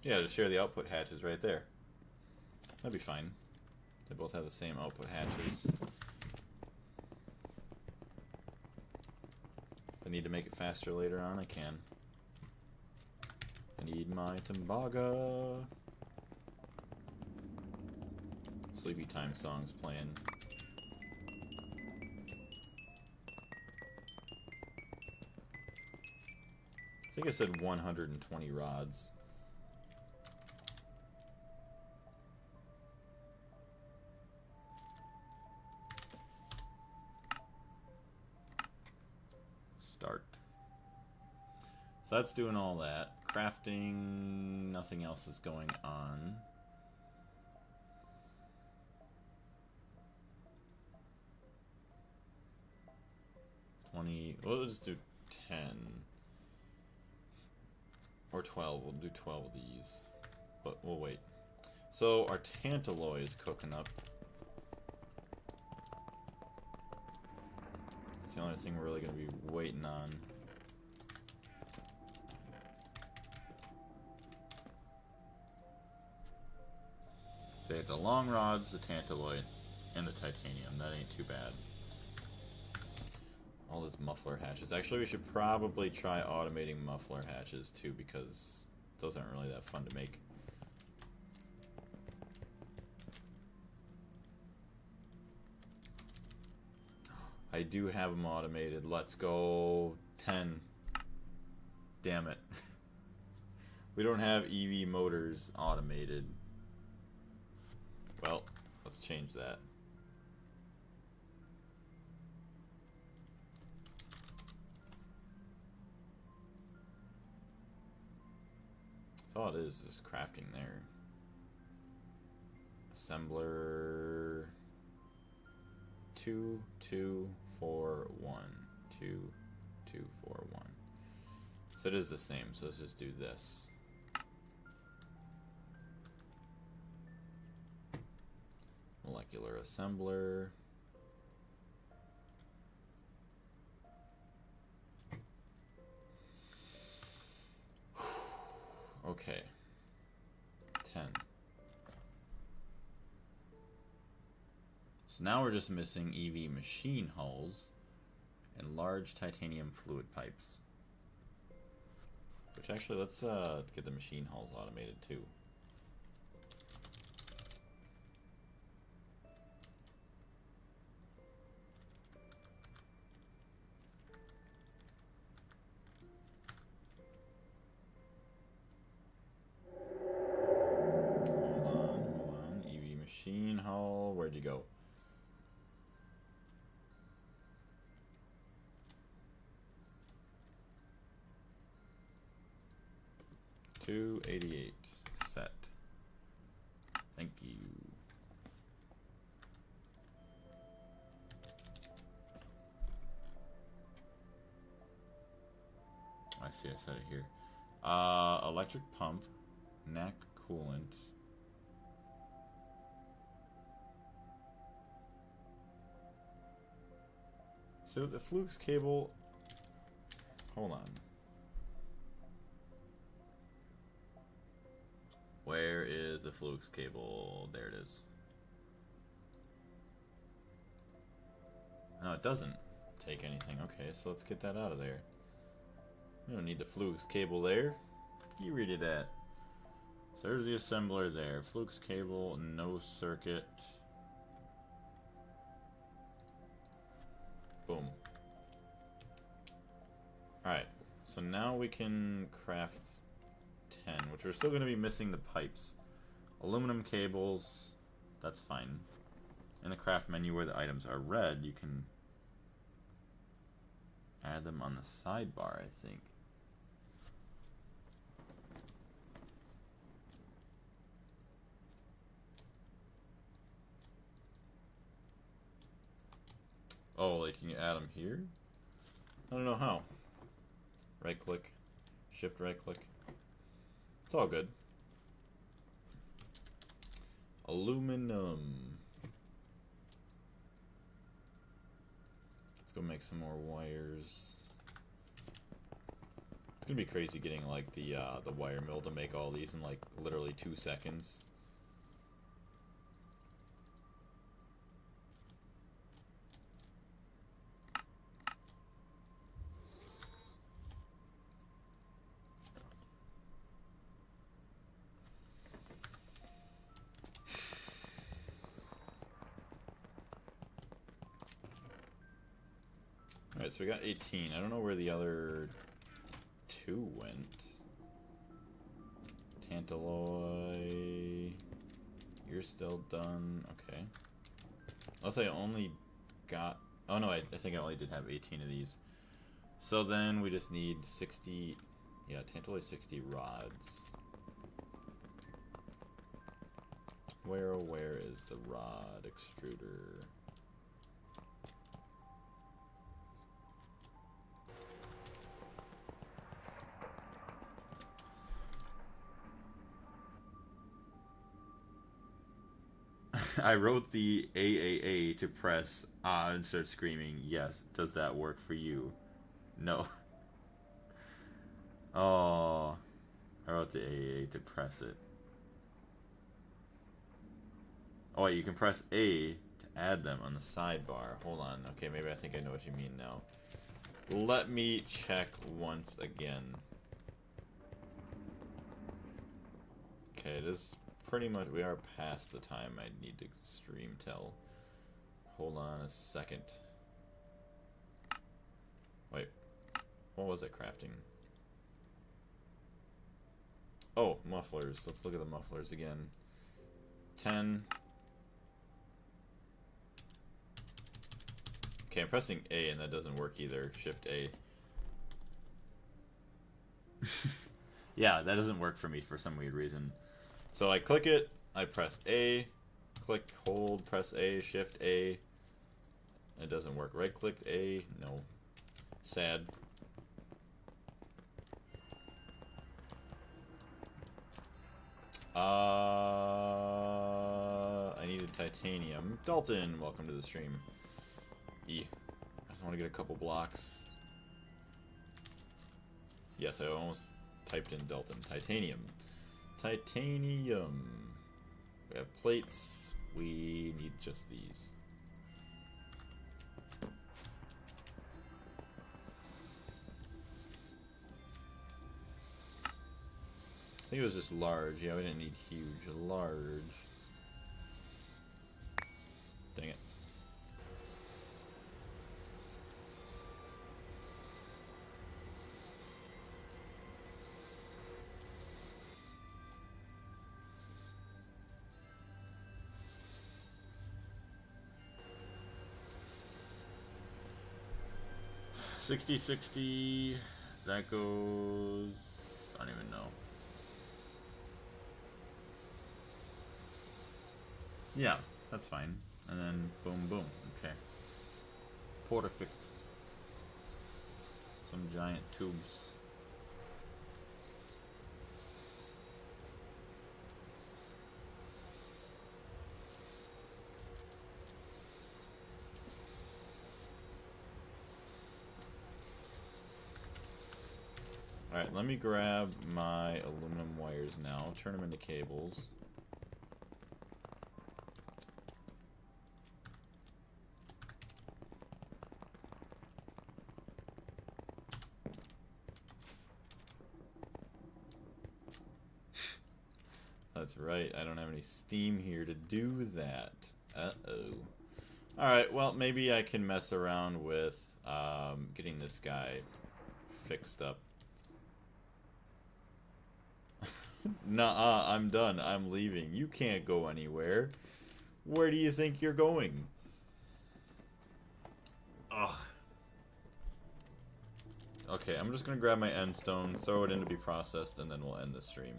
Yeah, just share the output hatches right there. That'd be fine. They both have the same output hatches. If I need to make it faster later on, I can. I need my Tembaga. sleepy time songs playing. I think I said 120 rods. Start. So that's doing all that. Crafting, nothing else is going on. We'll just do 10. Or 12. We'll do 12 of these. But we'll wait. So our tantalloy is cooking up. It's the only thing we're really going to be waiting on. They have the long rods, the tantalloy, and the titanium. That ain't too bad. All those muffler hatches. Actually, we should probably try automating muffler hatches too, because those aren't really that fun to make. I do have them automated. Let's go 10. Damn it. We don't have EV motors automated. Well, let's change that. That's all it is crafting there. Assembler 2, 2, 4, 1. 2, 2, 4, 1. So it is the same, so let's just do this. Molecular assembler. Okay. 10. So now we're just missing EV machine hulls and large titanium fluid pipes. Which actually, let's get the machine hulls automated too. Where'd you go? $288 set. Thank you. I see, I said it here. Electric pump, neck coolant. So the Flukes cable, hold on. Where is the Flukes cable? There it is. No, it doesn't take anything. Okay, so let's get that out of there. We don't need the Flukes cable there. You read it at. So there's the assembler there. Flukes cable, no circuit. Boom. Alright, so now we can craft 10, which we're still going to be missing the pipes. Aluminum cables, that's fine. In the craft menu where the items are red, you can add them on the sidebar, I think. Oh, like you can add them here? I don't know how. Right click, shift right click. It's all good. Aluminum. Let's go make some more wires. It's gonna be crazy getting like the wire mill to make all these in like literally 2 seconds. Alright, so we got 18. I don't know where the other 2 went. Tantaloi. You're still done. Okay. Unless I only got... Oh no, I think I only did have 18 of these. So then we just need 60... Yeah, Tantaloi 60 rods. Where is the rod extruder? I wrote the AAA to press and start screaming, yes, does that work for you? No. Oh, I wrote the AAA to press it. Oh wait, you can press A to add them on the sidebar. Hold on, okay, maybe I think I know what you mean now. Let me check once again. Okay, it is pretty much, we are past the time I need to stream till. Hold on a second. Wait, what was it crafting? Oh, mufflers. Let's look at the mufflers again. 10. Okay, I'm pressing A and that doesn't work either. Shift A. Yeah, that doesn't work for me for some weird reason. So I click it, I press A, click, hold, press A, shift A. It doesn't work. Right click A, no. Sad. I needed titanium. Dalton, welcome to the stream. I just want to get a couple blocks. Yes, I almost typed in Dalton. Titanium. Titanium. We have plates. We need just these. I think it was just large. Yeah, we didn't need huge. Large. Dang it. $60-60. That goes... I don't even know. Yeah, that's fine. And then boom, boom. Okay. Perfect. Some giant tubes. Alright, let me grab my aluminum wires now, turn them into cables. That's right, I don't have any steam here to do that. Uh-oh. Alright, well, maybe I can mess around with getting this guy fixed up. Nuh-uh, I'm done. I'm leaving. You can't go anywhere. Where do you think you're going? Ugh. Okay, I'm just gonna grab my end stone, throw it in to be processed, and then we'll end the stream.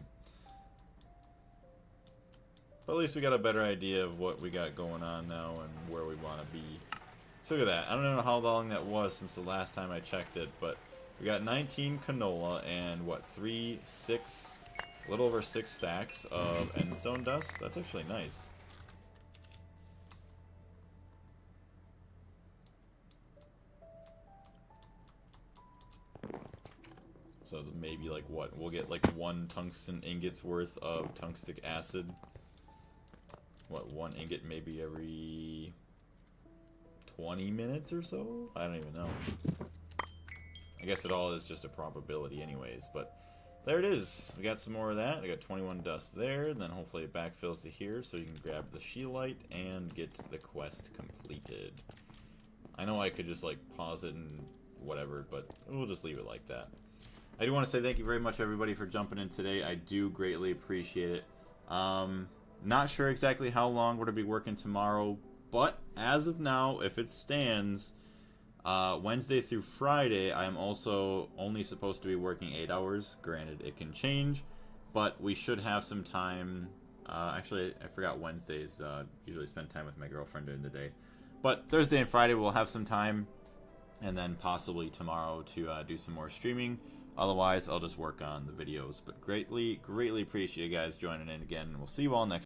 But at least we got a better idea of what we got going on now and where we want to be. So look at that. I don't know how long that was since the last time I checked it, but we got 19 canola and what, 6, a little over 6 stacks of endstone dust. That's actually nice. So maybe like what? We'll get like 1 tungsten ingot's worth of tungstic acid. What, 1 ingot maybe every 20 minutes or so? I don't even know. I guess it all is just a probability anyways, but there it is. We got some more of that. I got 21 dust there, then hopefully it backfills to here so you can grab the sheelite and get the quest completed. I know I could just like pause it and whatever, but we'll just leave it like that. I do want to say thank you very much, everybody, for jumping in today. I do greatly appreciate it. Not sure exactly how long we're going to be working tomorrow, but as of now, if it stands, Wednesday through Friday, I'm also only supposed to be working 8 hours. Granted, it can change, but we should have some time. Actually, I forgot Wednesdays. Usually spend time with my girlfriend during the day. But Thursday and Friday, we'll have some time, and then possibly tomorrow to do some more streaming. Otherwise, I'll just work on the videos. But greatly appreciate you guys joining in again. We'll see you all next